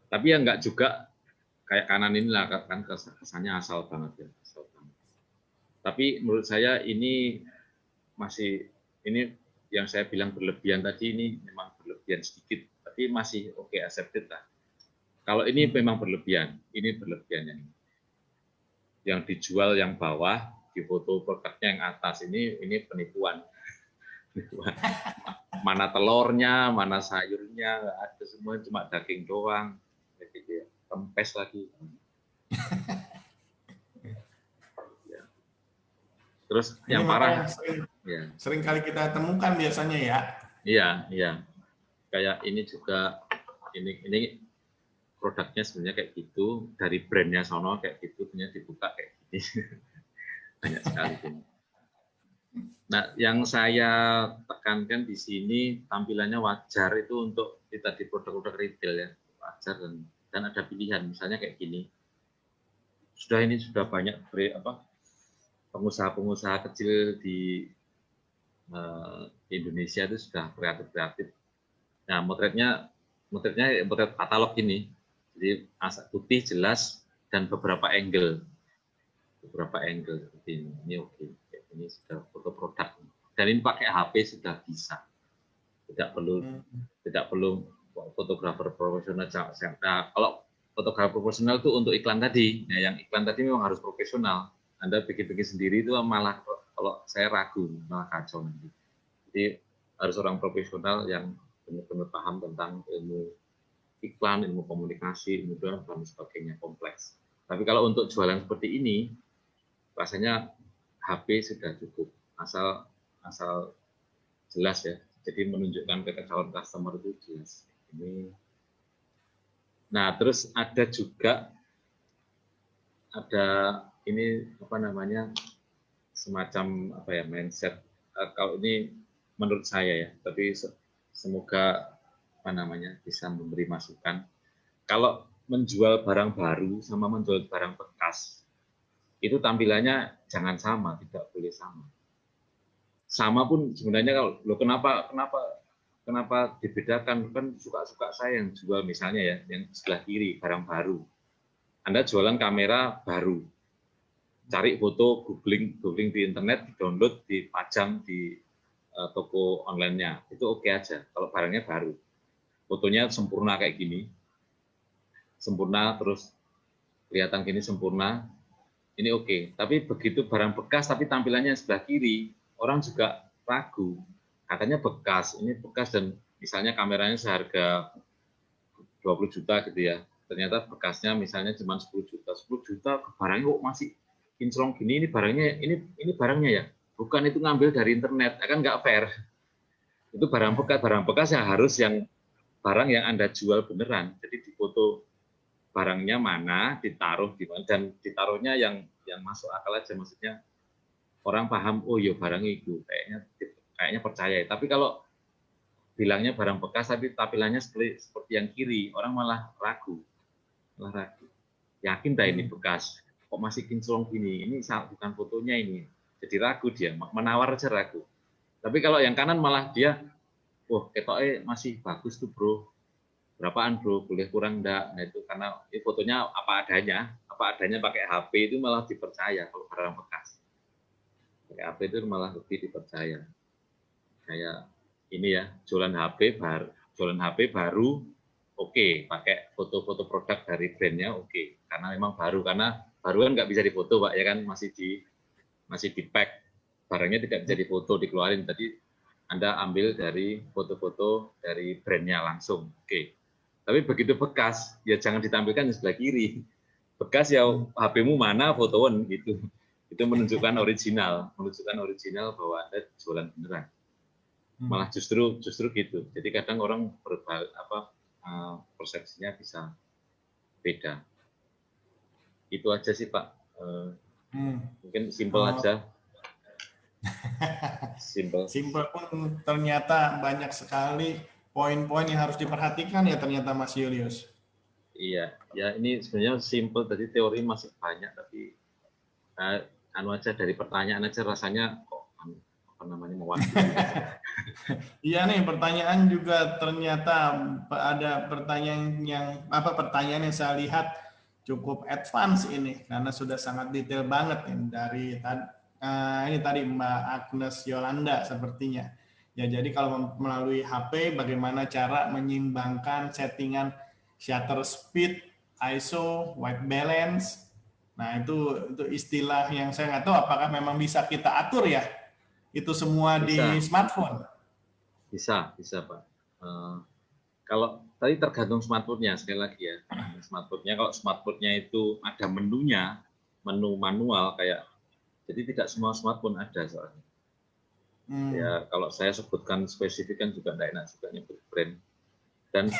Tapi ya enggak juga kayak kanan inilah kan kesannya asal banget ya, asal banget. Tapi menurut saya ini masih ini yang saya bilang berlebihan tadi ini memang berlebihan sedikit, tapi masih oke, accepted lah. Kalau ini memang berlebihan, ini berlebihan yang dijual yang bawah, di foto produknya yang atas ini penipuan. Mana telurnya, mana sayurnya, nggak ada, semua cuma daging doang, jadi kempes lagi. Terus Ini yang parah, sering kali kita temukan biasanya ya. Iya. Kayak ini juga, ini produknya sebenarnya kayak gitu, dari brandnya sono kayak gitu, punya dibuka kayak gini. Banyak sekali ini. Nah, yang saya tekankan di sini tampilannya wajar itu untuk kita di produk-produk retail ya, wajar dan ada pilihan, misalnya kayak gini. Ini sudah banyak pengusaha-pengusaha kecil di Indonesia itu sudah kreatif. Nah, motretnya motret katalog ini, jadi putih jelas dan beberapa angle seperti ini. Ini oke. Ini sudah foto produk dan ini pakai HP sudah bisa. Tidak perlu fotografer profesional. Nah, kalau fotografer profesional itu untuk iklan tadi. Nah, yang iklan tadi memang harus profesional. Anda bikin-bikin sendiri itu malah kalau saya ragu, malah kacau nanti. Jadi harus orang profesional yang benar-benar paham tentang ilmu iklan, ilmu komunikasi, ilmu dan sebagainya, kompleks. Tapi kalau untuk jualan seperti ini, rasanya HP sudah cukup, asal jelas ya. Jadi menunjukkan ke calon customer itu jelas. Nah, terus ada juga ini semacam mindset. Kalau ini menurut saya ya, tapi semoga bisa memberi masukan. Kalau menjual barang baru sama menjual barang bekas, itu tampilannya jangan sama, tidak boleh sama. Sama pun sebenarnya kalau kenapa dibedakan, kan suka-suka saya yang jual misalnya ya, yang sebelah kiri barang baru. Anda jualan kamera baru, cari foto, googling di internet, download, dipajang di toko online-nya, itu oke aja kalau barangnya baru. Fotonya sempurna kayak gini, sempurna terus kelihatan gini sempurna, ini oke. Tapi begitu barang bekas tapi tampilannya sebelah kiri, orang juga ragu. Katanya bekas, ini bekas dan misalnya kameranya seharga 20 juta gitu ya. Ternyata bekasnya misalnya cuma 10 juta. 10 juta barangnya kok masih kinclong gini, ini barangnya ya. Bukan, itu ngambil dari internet, kan nggak fair. Itu barang bekas ya harus yang barang yang Anda jual beneran. Jadi difoto barangnya mana, ditaruh di mana, dan ditaruhnya yang masuk akal aja, maksudnya orang paham, oh iya barang itu, kayaknya percaya. Tapi kalau bilangnya barang bekas tapi tampilannya seperti yang kiri, orang malah ragu. Yakin dah ini bekas, kok masih kinclong gini, ini bukan fotonya ini. Jadi ragu dia, menawar aja ragu. Tapi kalau yang kanan malah dia, wah ketoknya masih bagus tuh bro, berapaan bro, boleh kurang enggak? Nah itu karena ini fotonya apa adanya pakai HP itu malah dipercaya kalau barang bekas. Pakai HP itu malah lebih dipercaya. Kayak ini ya, jualan HP baru, oke, pakai foto-foto produk dari brandnya oke, karena memang baru kan nggak bisa difoto Pak ya kan, masih di pack, barangnya tidak bisa difoto, dikeluarin. Tadi Anda ambil dari foto-foto dari brandnya langsung, oke. Tapi begitu bekas, ya jangan ditampilkan di sebelah kiri. Bekas ya HP-mu mana, fotoan gitu. Itu menunjukkan original bahwa Anda jualan beneran. Malah justru gitu. Jadi kadang orang persepsinya bisa beda. Itu aja sih Pak. Mungkin simpel aja. Simple. Simple pun ternyata banyak sekali poin-poin yang harus diperhatikan ya ternyata Mas Julius. Iya, ya ini sebenarnya simple. Tadi teori masih banyak, tapi anu aja dari pertanyaan aja rasanya kok apa namanya mewakili. Iya nih, pertanyaan juga ternyata ada pertanyaan yang saya lihat cukup advance ini karena sudah sangat detail banget nih dari ini tadi Mbak Agnes Yolanda sepertinya. Ya, jadi kalau melalui HP bagaimana cara menyimbangkan settingan shutter speed, ISO, white balance. Nah, itu istilah yang saya nggak tahu apakah memang bisa kita atur ya. Itu semua di Bisa, smartphone. bisa Pak. Kalau tadi tergantung smartphone-nya, sekali lagi ya. Smartphone-nya, kalau smartphone-nya itu ada menunya, menu manual kayak, jadi tidak semua smartphone ada soalnya. Ya kalau saya sebutkan spesifik kan juga tidak enak juga nyebut brand. Dan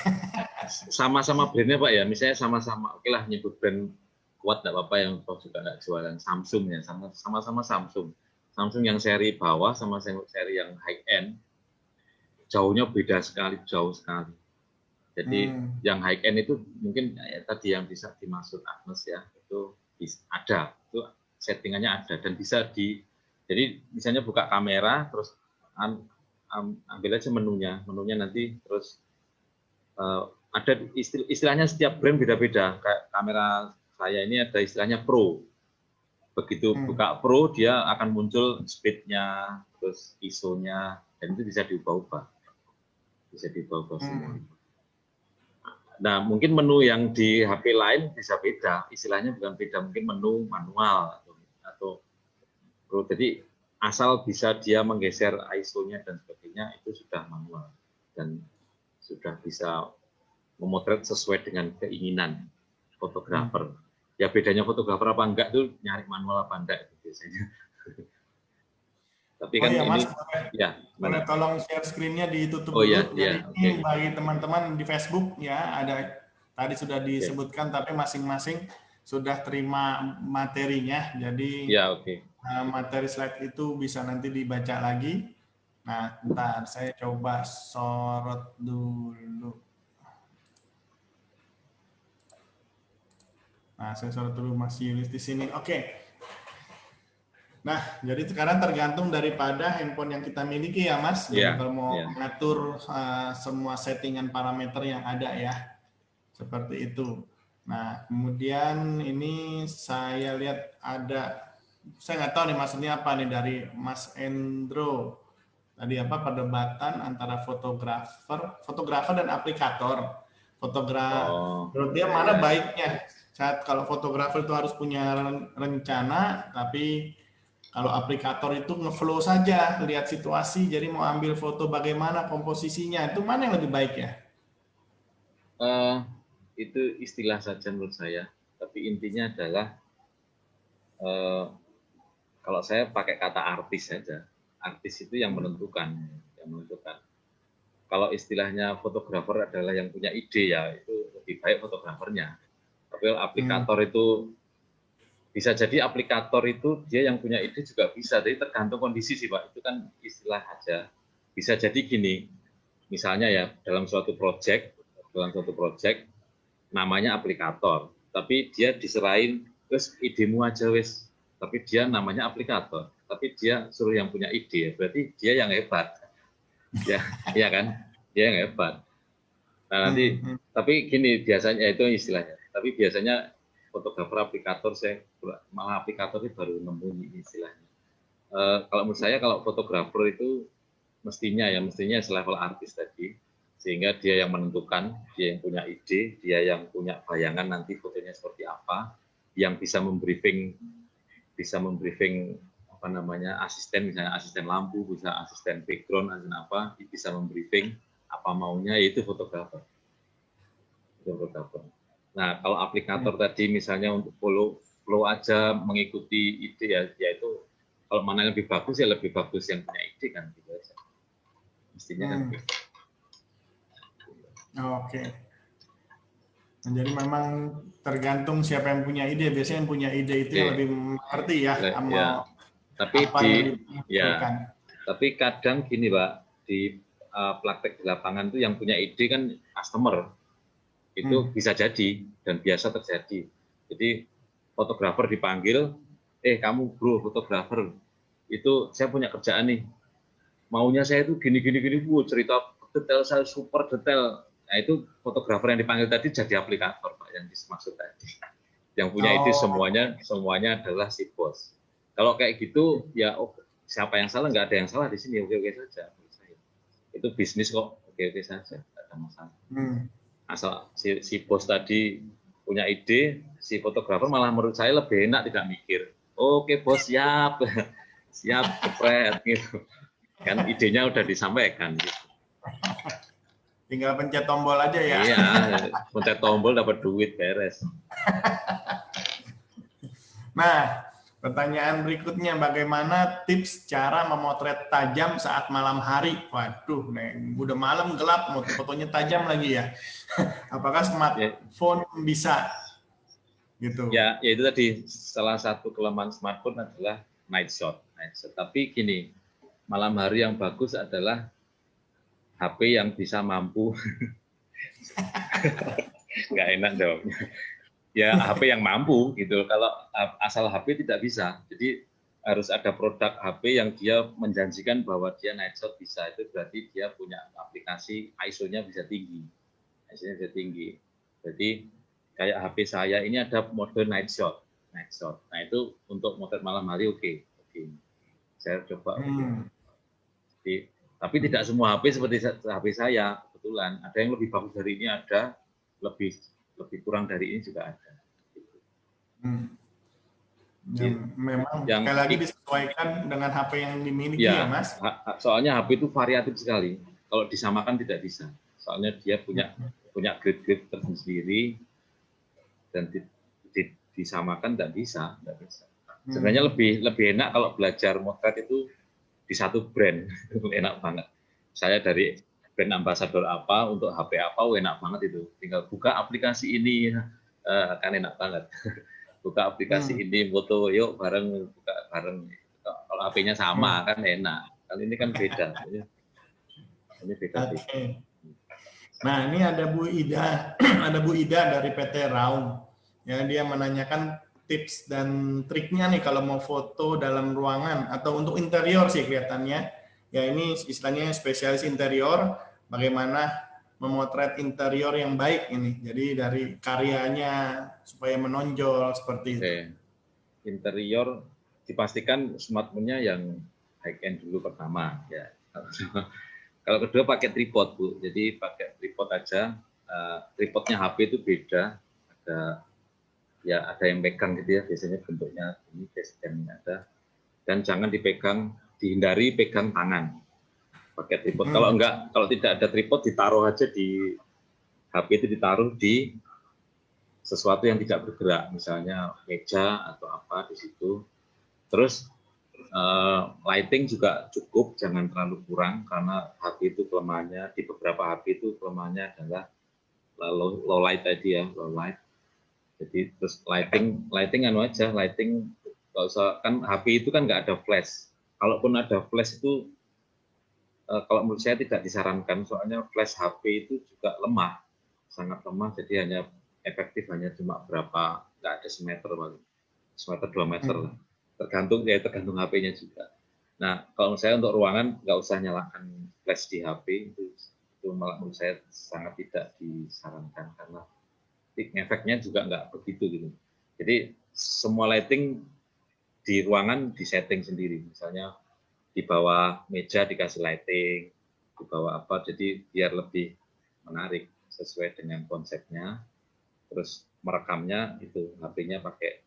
sama-sama brandnya Pak ya, misalnya sama-sama, oke lah nyebut brand kuat tidak apa-apa, yang juga tidak jualan. Samsung ya, sama-sama Samsung. Samsung yang seri bawah sama seri yang high end, jauhnya beda sekali, jauh sekali. Jadi yang high end itu mungkin tadi yang bisa dimaksud Agnes ya, itu ada, itu settingannya ada dan bisa jadi misalnya buka kamera terus ambil aja menunya nanti terus ada istilahnya setiap brand beda-beda. Kayak kamera saya ini ada istilahnya Pro. Begitu buka Pro dia akan muncul speed-nya, terus ISO-nya, dan itu bisa diubah-ubah. Bisa diubah-ubah semua. Nah, mungkin menu yang di HP lain bisa beda, istilahnya bukan beda, mungkin menu manual atau Pro. Jadi asal bisa dia menggeser ISO-nya dan sebagainya itu sudah manual dan sudah bisa memotret sesuai dengan keinginan fotografer. Ya bedanya fotografer apa enggak tuh nyari manual apa enggak itu biasanya. Tapi kan ya, ini Mas, ya boleh mana? tolong share screen-nya ditutup Oh ya, dulu. Jadi ya, oke. ini bagi teman-teman di Facebook ya, ada tadi sudah Okay. disebutkan tapi masing-masing sudah terima materinya. Jadi Ya, oke. materi slide itu bisa nanti dibaca lagi. Nah, ntar saya coba sorot dulu. Nah, saya sorot dulu Mas Yulis di sini. Oke. Nah, jadi sekarang tergantung daripada handphone yang kita miliki ya, Mas. Jadi Ya, kalau mau ya. mengatur semua settingan parameter yang ada ya, seperti itu. Nah, kemudian ini saya lihat ada, saya nggak tahu nih maksudnya apa nih dari Mas Endro. Tadi apa perdebatan antara fotografer dan aplikator. Oh, Menurut dia ya, mana ya. baiknya? Saat kalau fotografer itu harus punya rencana, tapi kalau aplikator itu ngeflow saja, lihat situasi, jadi mau ambil foto bagaimana komposisinya, itu mana yang lebih baik ya? Itu istilah saja menurut saya. Tapi intinya adalah kalau saya pakai kata artis saja, artis itu yang menentukan, Kalau istilahnya fotografer adalah yang punya ide ya, itu lebih baik fotografernya. Tapi kalau aplikator itu bisa jadi aplikator itu dia yang punya ide juga bisa, jadi tergantung kondisi sih Pak. Itu kan istilah aja. Bisa jadi gini, misalnya ya dalam suatu project namanya aplikator, tapi dia diserahin terus idemu aja wes, tapi dia namanya aplikator, tapi dia suruh yang punya ide, berarti dia yang hebat, ya, ya kan, dia yang hebat. Nah nanti, tapi gini biasanya itu istilahnya, tapi biasanya fotografer aplikator saya malah aplikator itu baru nemu istilahnya. Kalau menurut saya kalau fotografer itu mestinya selevel artis tadi, sehingga dia yang menentukan, dia yang punya ide, dia yang punya bayangan nanti fotonya seperti apa, yang bisa membriefing apa namanya asisten, misalnya asisten lampu, bisa asisten background, asisten apa, bisa membriefing apa maunya, yaitu fotografer. Nah kalau aplikator tadi misalnya untuk flow aja mengikuti ide ya itu kalau mana yang lebih bagus ya lebih bagus yang punya ide kan gitu aja. Mestinya kan gitu. Oke. Nah, jadi memang tergantung siapa yang punya ide. Biasanya yang punya ide itu yang lebih mengerti ya, Ya. Tapi apa yang ya, dibutuhkan. tapi kadang gini Pak, di praktek di lapangan tuh yang punya ide kan customer, itu bisa jadi dan biasa terjadi. Jadi fotografer dipanggil, kamu bro fotografer, itu saya punya kerjaan nih, maunya saya itu gini, cerita detail, saya super detail. Nah itu fotografer yang dipanggil tadi jadi aplikator Pak, yang dimaksud tadi. Yang punya ide semuanya adalah si bos. Kalau kayak gitu ya siapa yang salah, nggak ada yang salah di sini, oke saja menurut saya. Itu bisnis kok, oke saja, nggak ada masalah. Asal si bos tadi punya ide, si fotografer malah menurut saya lebih enak tidak mikir. Oke bos, siap siap, kepret gitu kan, idenya udah disampaikan gitu. Tinggal pencet tombol aja ya. Iya, pencet tombol dapat duit, beres. Nah, pertanyaan berikutnya, bagaimana tips cara memotret tajam saat malam hari? Waduh, Neng, udah malam gelap, mau fotonya tajam lagi ya. Apakah smartphone bisa? Gitu. Ya itu tadi salah satu kelemahan smartphone adalah night shot. Tapi gini, malam hari yang bagus adalah HP yang bisa mampu. Nggak enak jawabnya. Ya HP yang mampu gitu. Kalau asal HP tidak bisa. Jadi harus ada produk HP yang dia menjanjikan bahwa dia night shot bisa. Itu berarti dia punya aplikasi ISO-nya bisa tinggi. ISO-nya bisa tinggi. Jadi kayak HP saya ini ada mode night shot. Nah itu untuk motret malam hari oke. Saya coba. Jadi, tapi tidak semua HP seperti HP saya kebetulan. Ada yang lebih bagus dari ini, ada lebih kurang dari ini juga ada. Memang sekali lagi disesuaikan dengan HP yang dimiliki ya Mas. Soalnya HP itu variatif sekali. Kalau disamakan tidak bisa. Soalnya dia punya grade-grade tersendiri dan disamakan tidak bisa. Sebenarnya lebih enak kalau belajar motret itu di satu brand, enak banget. Saya dari brand ambassador apa untuk HP apa, enak banget itu. Tinggal buka aplikasi ini, kan enak banget. Buka aplikasi ini, foto, yuk bareng, buka bareng. Kalau HP-nya sama kan enak. Kalau ini kan beda. Ini beda. Nah ini ada Bu Ida, ada Bu Ida dari PT Raung. Ya, dia menanyakan tips dan triknya nih kalau mau foto dalam ruangan atau untuk interior sih kelihatannya. Ya ini istilahnya spesialis interior, bagaimana memotret interior yang baik ini. Jadi dari karyanya supaya menonjol seperti itu. Interior dipastikan smartphone-nya yang high end dulu pertama ya. Kalau kedua pakai tripod Bu. Jadi pakai tripod aja. Tripodnya HP itu beda. Ada yang pegang gitu ya, biasanya bentuknya ini basecamnya ada, dan jangan dihindari pegang tangan pakai tripod. Kalau tidak ada tripod, ditaruh aja di HP itu, ditaruh di sesuatu yang tidak bergerak, misalnya meja atau apa di situ. Terus lighting juga cukup, jangan terlalu kurang karena HP itu kelemahannya, di beberapa HP itu kelemahannya adalah low light tadi ya, low light. Jadi terus lighting nggak usah, kan HP itu kan nggak ada flash. Kalaupun ada flash itu kalau menurut saya tidak disarankan, soalnya flash HP itu juga lemah, sangat lemah. Jadi efektif hanya cuma berapa, nggak ada semeter 2 meter lah. Tergantung HP-nya juga. Nah kalau saya untuk ruangan nggak usah nyalakan flash di HP, itu malah menurut saya sangat tidak disarankan karena efeknya juga nggak begitu gitu. Jadi semua lighting di ruangan disetting sendiri. Misalnya di bawah meja dikasih lighting, di bawah apa, jadi biar lebih menarik sesuai dengan konsepnya. Terus merekamnya itu HP-nya pakai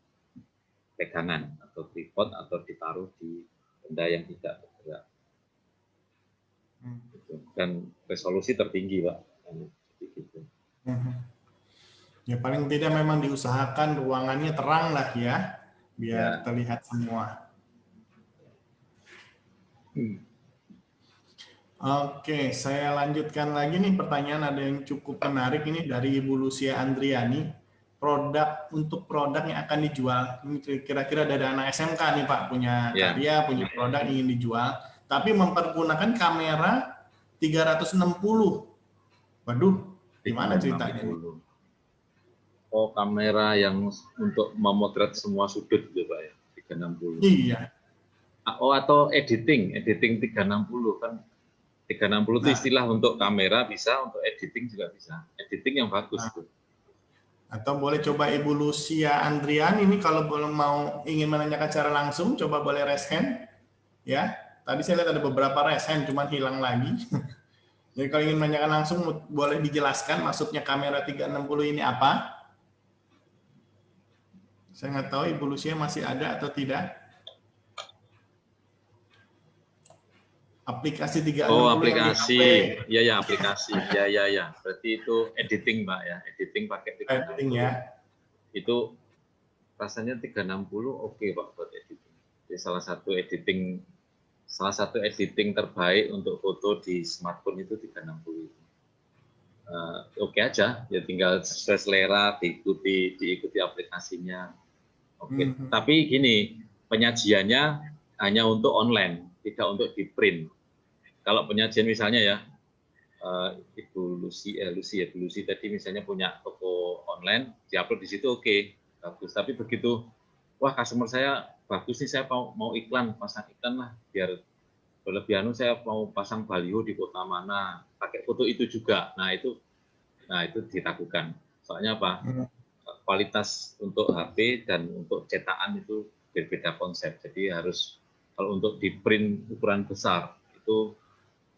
pegangan atau tripod atau ditaruh di benda yang tidak bergerak. Dan resolusi tertinggi Pak. Gitu. Ya paling tidak memang diusahakan ruangannya terang lah ya, biar terlihat semua. Oke, saya lanjutkan lagi nih pertanyaan, ada yang cukup menarik ini dari Ibu Lucia Andriani. produk untuk produk yang akan dijual. Ini kira-kira dari anak SMK nih Pak, punya karya, punya produk ingin dijual, tapi mempergunakan kamera 360. Waduh, gimana ceritanya nih? Oh, kamera yang untuk memotret semua sudut gitu Pak ya, 360. Iya. Oh, atau editing 360 kan. 360 itu istilah untuk kamera bisa, untuk editing juga bisa. Editing yang bagus tuh. Atau boleh coba Ibu Lucia Andrian ini kalau belum mau ingin menanyakan secara langsung, coba boleh raise hand. Ya, tadi saya lihat ada beberapa raise hand, cuman hilang lagi. Jadi kalau ingin menanyakan langsung, boleh dijelaskan maksudnya kamera 360 ini apa? Saya nggak tahu Ibu Lucia masih ada atau tidak. Aplikasi 360 Oh, yang di aplikasi. HP. Ya, aplikasi. Ya. Berarti itu editing, Mbak ya. Editing pakai 360. Editing ya. Itu rasanya 360 oke, Pak, buat editing. Jadi salah satu editing terbaik untuk foto di smartphone itu 360. Oke aja, ya tinggal sesuai selera, diikuti aplikasinya. Oke. Tapi gini, penyajiannya hanya untuk online, tidak untuk di print. Kalau penyajian misalnya ya, Ibu Lucy tadi misalnya punya toko online, diupload di situ oke, bagus. Tapi begitu, wah customer saya bagus nih, saya mau iklan, pasang iklan lah, biar berlebihan saya mau pasang baliho di kota mana, pakai foto itu juga. Nah itu dilakukan. Soalnya apa? Kualitas untuk HP dan untuk cetakan itu berbeda konsep. Jadi harus kalau untuk di print ukuran besar itu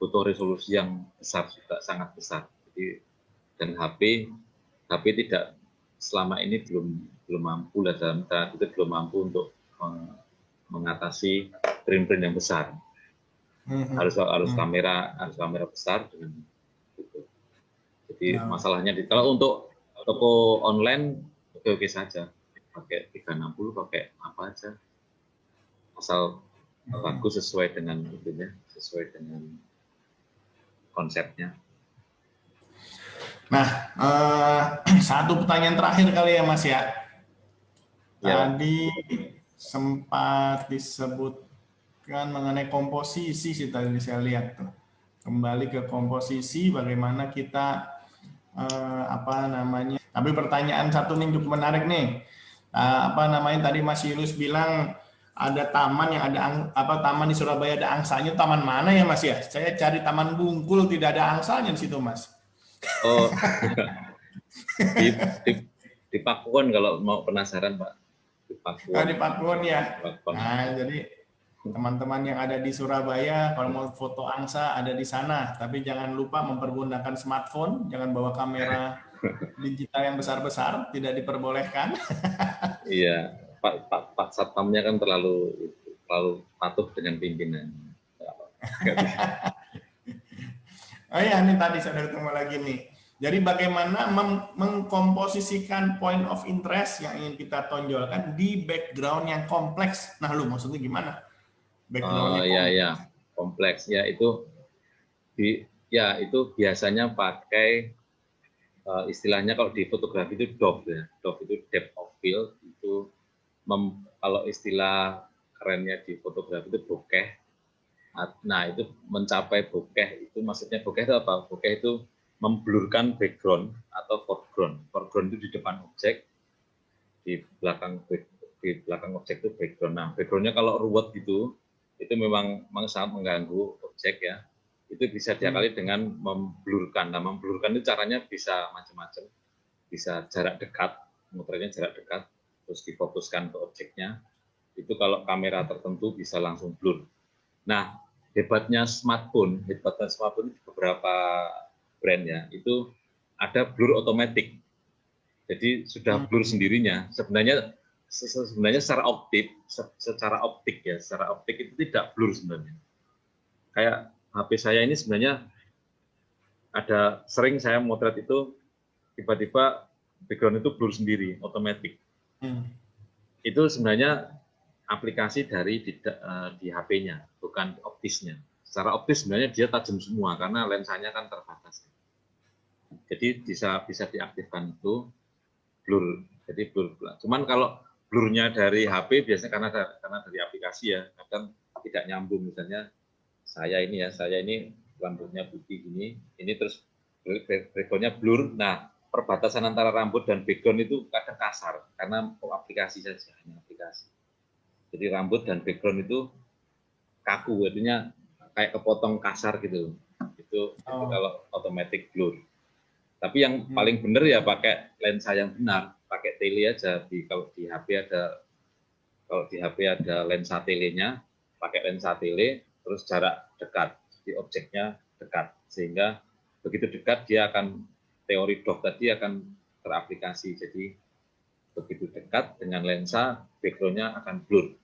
butuh resolusi yang besar juga, sangat besar. Jadi dan HP tidak selama ini belum mampu lah, dalam tanda itu belum mampu untuk mengatasi print yang besar. Harus kamera besar dengan itu. Jadi masalahnya kalau untuk toko online oke saja, pakai 360, pakai apa aja, asal bagus sesuai dengan itunya, sesuai dengan konsepnya. Nah, satu pertanyaan terakhir kali ya Mas ya. Tadi sempat disebutkan mengenai komposisi sih tadi saya lihat tuh. Kembali ke komposisi, bagaimana kita Tapi pertanyaan satu nih cukup menarik nih. Tadi Mas Yulus bilang ada taman yang taman di Surabaya ada angsanya. Taman mana ya Mas ya? Saya cari Taman Bungkul tidak ada angsanya di situ Mas. Oh, di Pakuwon kalau mau penasaran Pak. Di Pakuwon ya. Nah, jadi teman-teman yang ada di Surabaya kalau mau foto angsa ada di sana, tapi jangan lupa mempergunakan smartphone, jangan bawa kamera digital yang besar-besar, tidak diperbolehkan. Iya, Pak Satpamnya kan terlalu patuh dengan pimpinan. Oh ya, ini tadi saya ketemu lagi nih. Jadi bagaimana mengkomposisikan point of interest yang ingin kita tonjolkan di background yang kompleks. Nah, lu maksudnya gimana? Backgroundnya kompleks. Ya itu biasanya pakai istilahnya kalau di fotografi itu DOF ya. DOF itu depth of field, itu kalau istilah kerennya di fotografi itu bokeh. Nah, itu mencapai bokeh itu maksudnya bokeh itu apa? Bokeh itu memblurkan background atau foreground. Foreground itu di depan objek, di belakang objek itu background. Nah, backgroundnya kalau ruwet gitu, itu memang sangat mengganggu objek ya. Itu bisa diakali dengan memblurkan. Nah, memblurkan itu caranya bisa macam-macam. Bisa jarak dekat, muternya jarak dekat, terus difokuskan ke objeknya. Itu kalau kamera tertentu bisa langsung blur. Nah, hebatnya smartphone beberapa brand ya, itu ada blur otomatis. Jadi sudah blur sendirinya. Sebenarnya secara optik itu tidak blur sebenarnya. Kayak HP saya ini sebenarnya ada sering saya motret itu tiba-tiba background itu blur sendiri, otomatis. Itu sebenarnya aplikasi dari di HP-nya, bukan optisnya. Secara optis sebenarnya dia tajam semua karena lensanya kan terbatas. Jadi bisa diaktifkan itu blur. Jadi blur. Cuman kalau blurnya dari HP biasanya karena dari aplikasi ya, kadang tidak nyambung. Misalnya saya ini rambutnya putih ini terus backgroundnya blur. Nah, perbatasan antara rambut dan background itu kadang kasar karena aplikasi saja, hanya aplikasi. Jadi rambut dan background itu kaku, artinya kayak kepotong kasar gitu. Itu kalau automatic blur. Tapi yang paling benar ya pakai lensa yang benar, pakai tele aja. Kalau di HP ada lensa telenya, pakai lensa tele, terus jarak dekat, di objeknya dekat, sehingga begitu dekat dia akan teori Dock tadi akan teraplikasi. Jadi begitu dekat dengan lensa, background-nya akan blur.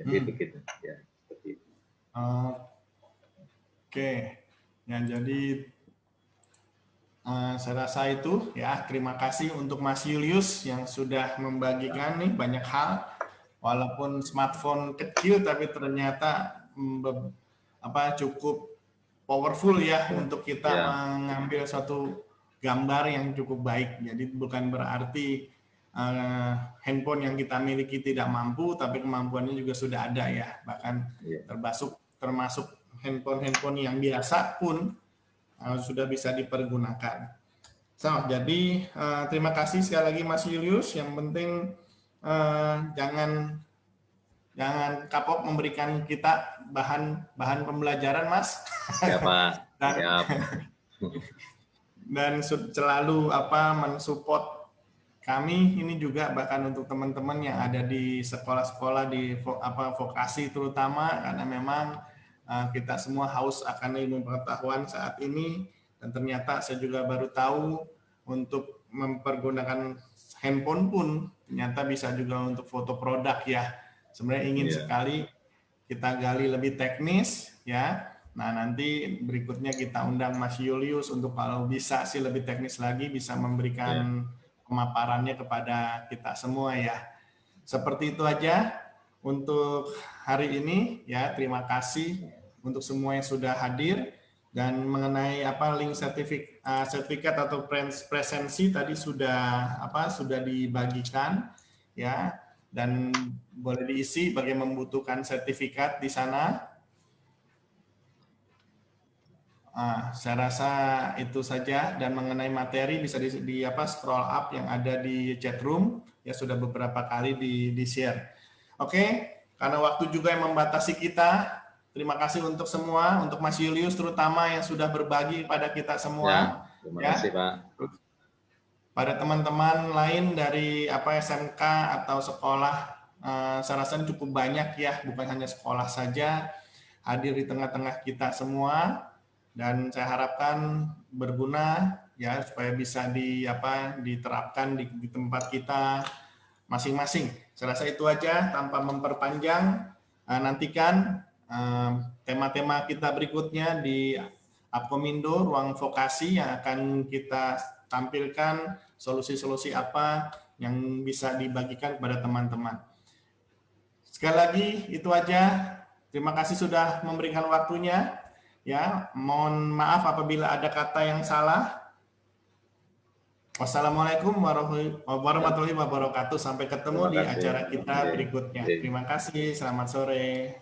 Jadi begitu ya. Seperti itu. Oke, ya jadi saya rasa itu ya. Terima kasih untuk Mas Julius yang sudah membagikan nih banyak hal. Walaupun smartphone kecil, tapi ternyata cukup powerful ya untuk kita mengambil suatu gambar yang cukup baik. Jadi bukan berarti handphone yang kita miliki tidak mampu, tapi kemampuannya juga sudah ada ya. Bahkan termasuk handphone yang biasa pun sudah bisa dipergunakan. Jadi terima kasih sekali lagi Mas Julius. Yang penting jangan kapok memberikan kita bahan pembelajaran, Mas. Siapa? Dan selalu mensupport kami ini juga, bahkan untuk teman-teman yang ada di sekolah-sekolah di vokasi terutama, karena memang kita semua haus akan ilmu pengetahuan saat ini. Dan ternyata saya juga baru tahu untuk mempergunakan handphone pun ternyata bisa juga untuk foto produk ya. Sebenarnya ingin sekali kita gali lebih teknis ya. Nah, nanti berikutnya kita undang Mas Julius untuk kalau bisa sih lebih teknis lagi, bisa memberikan pemaparannya kepada kita semua ya. Seperti itu aja untuk hari ini ya. Terima kasih untuk semua yang sudah hadir. Dan mengenai link sertifikat atau presensi tadi sudah dibagikan ya, dan boleh diisi bagi membutuhkan sertifikat di sana. Saya rasa itu saja. Dan mengenai materi bisa di scroll up yang ada di chat room ya, sudah beberapa kali di share. Oke, karena waktu juga yang membatasi kita. Terima kasih untuk semua, untuk Mas Julius terutama yang sudah berbagi pada kita semua. Terima kasih Pak. Pada teman-teman lain dari SMK atau sekolah, saya rasa cukup banyak ya, bukan hanya sekolah saja hadir di tengah-tengah kita semua. Dan saya harapkan berguna ya, supaya bisa diterapkan di tempat kita masing-masing. Saya rasa itu aja tanpa memperpanjang. Nantikan tema-tema kita berikutnya di Apkomindo Ruang Vokasi yang akan kita tampilkan solusi-solusi apa yang bisa dibagikan kepada teman-teman. Sekali lagi itu aja. Terima kasih sudah memberikan waktunya. Ya, mohon maaf apabila ada kata yang salah. Wassalamualaikum warahmatullahi wabarakatuh. Sampai ketemu di acara kita berikutnya. Terima kasih. Selamat sore.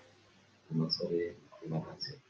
Selamat sore. Terima kasih.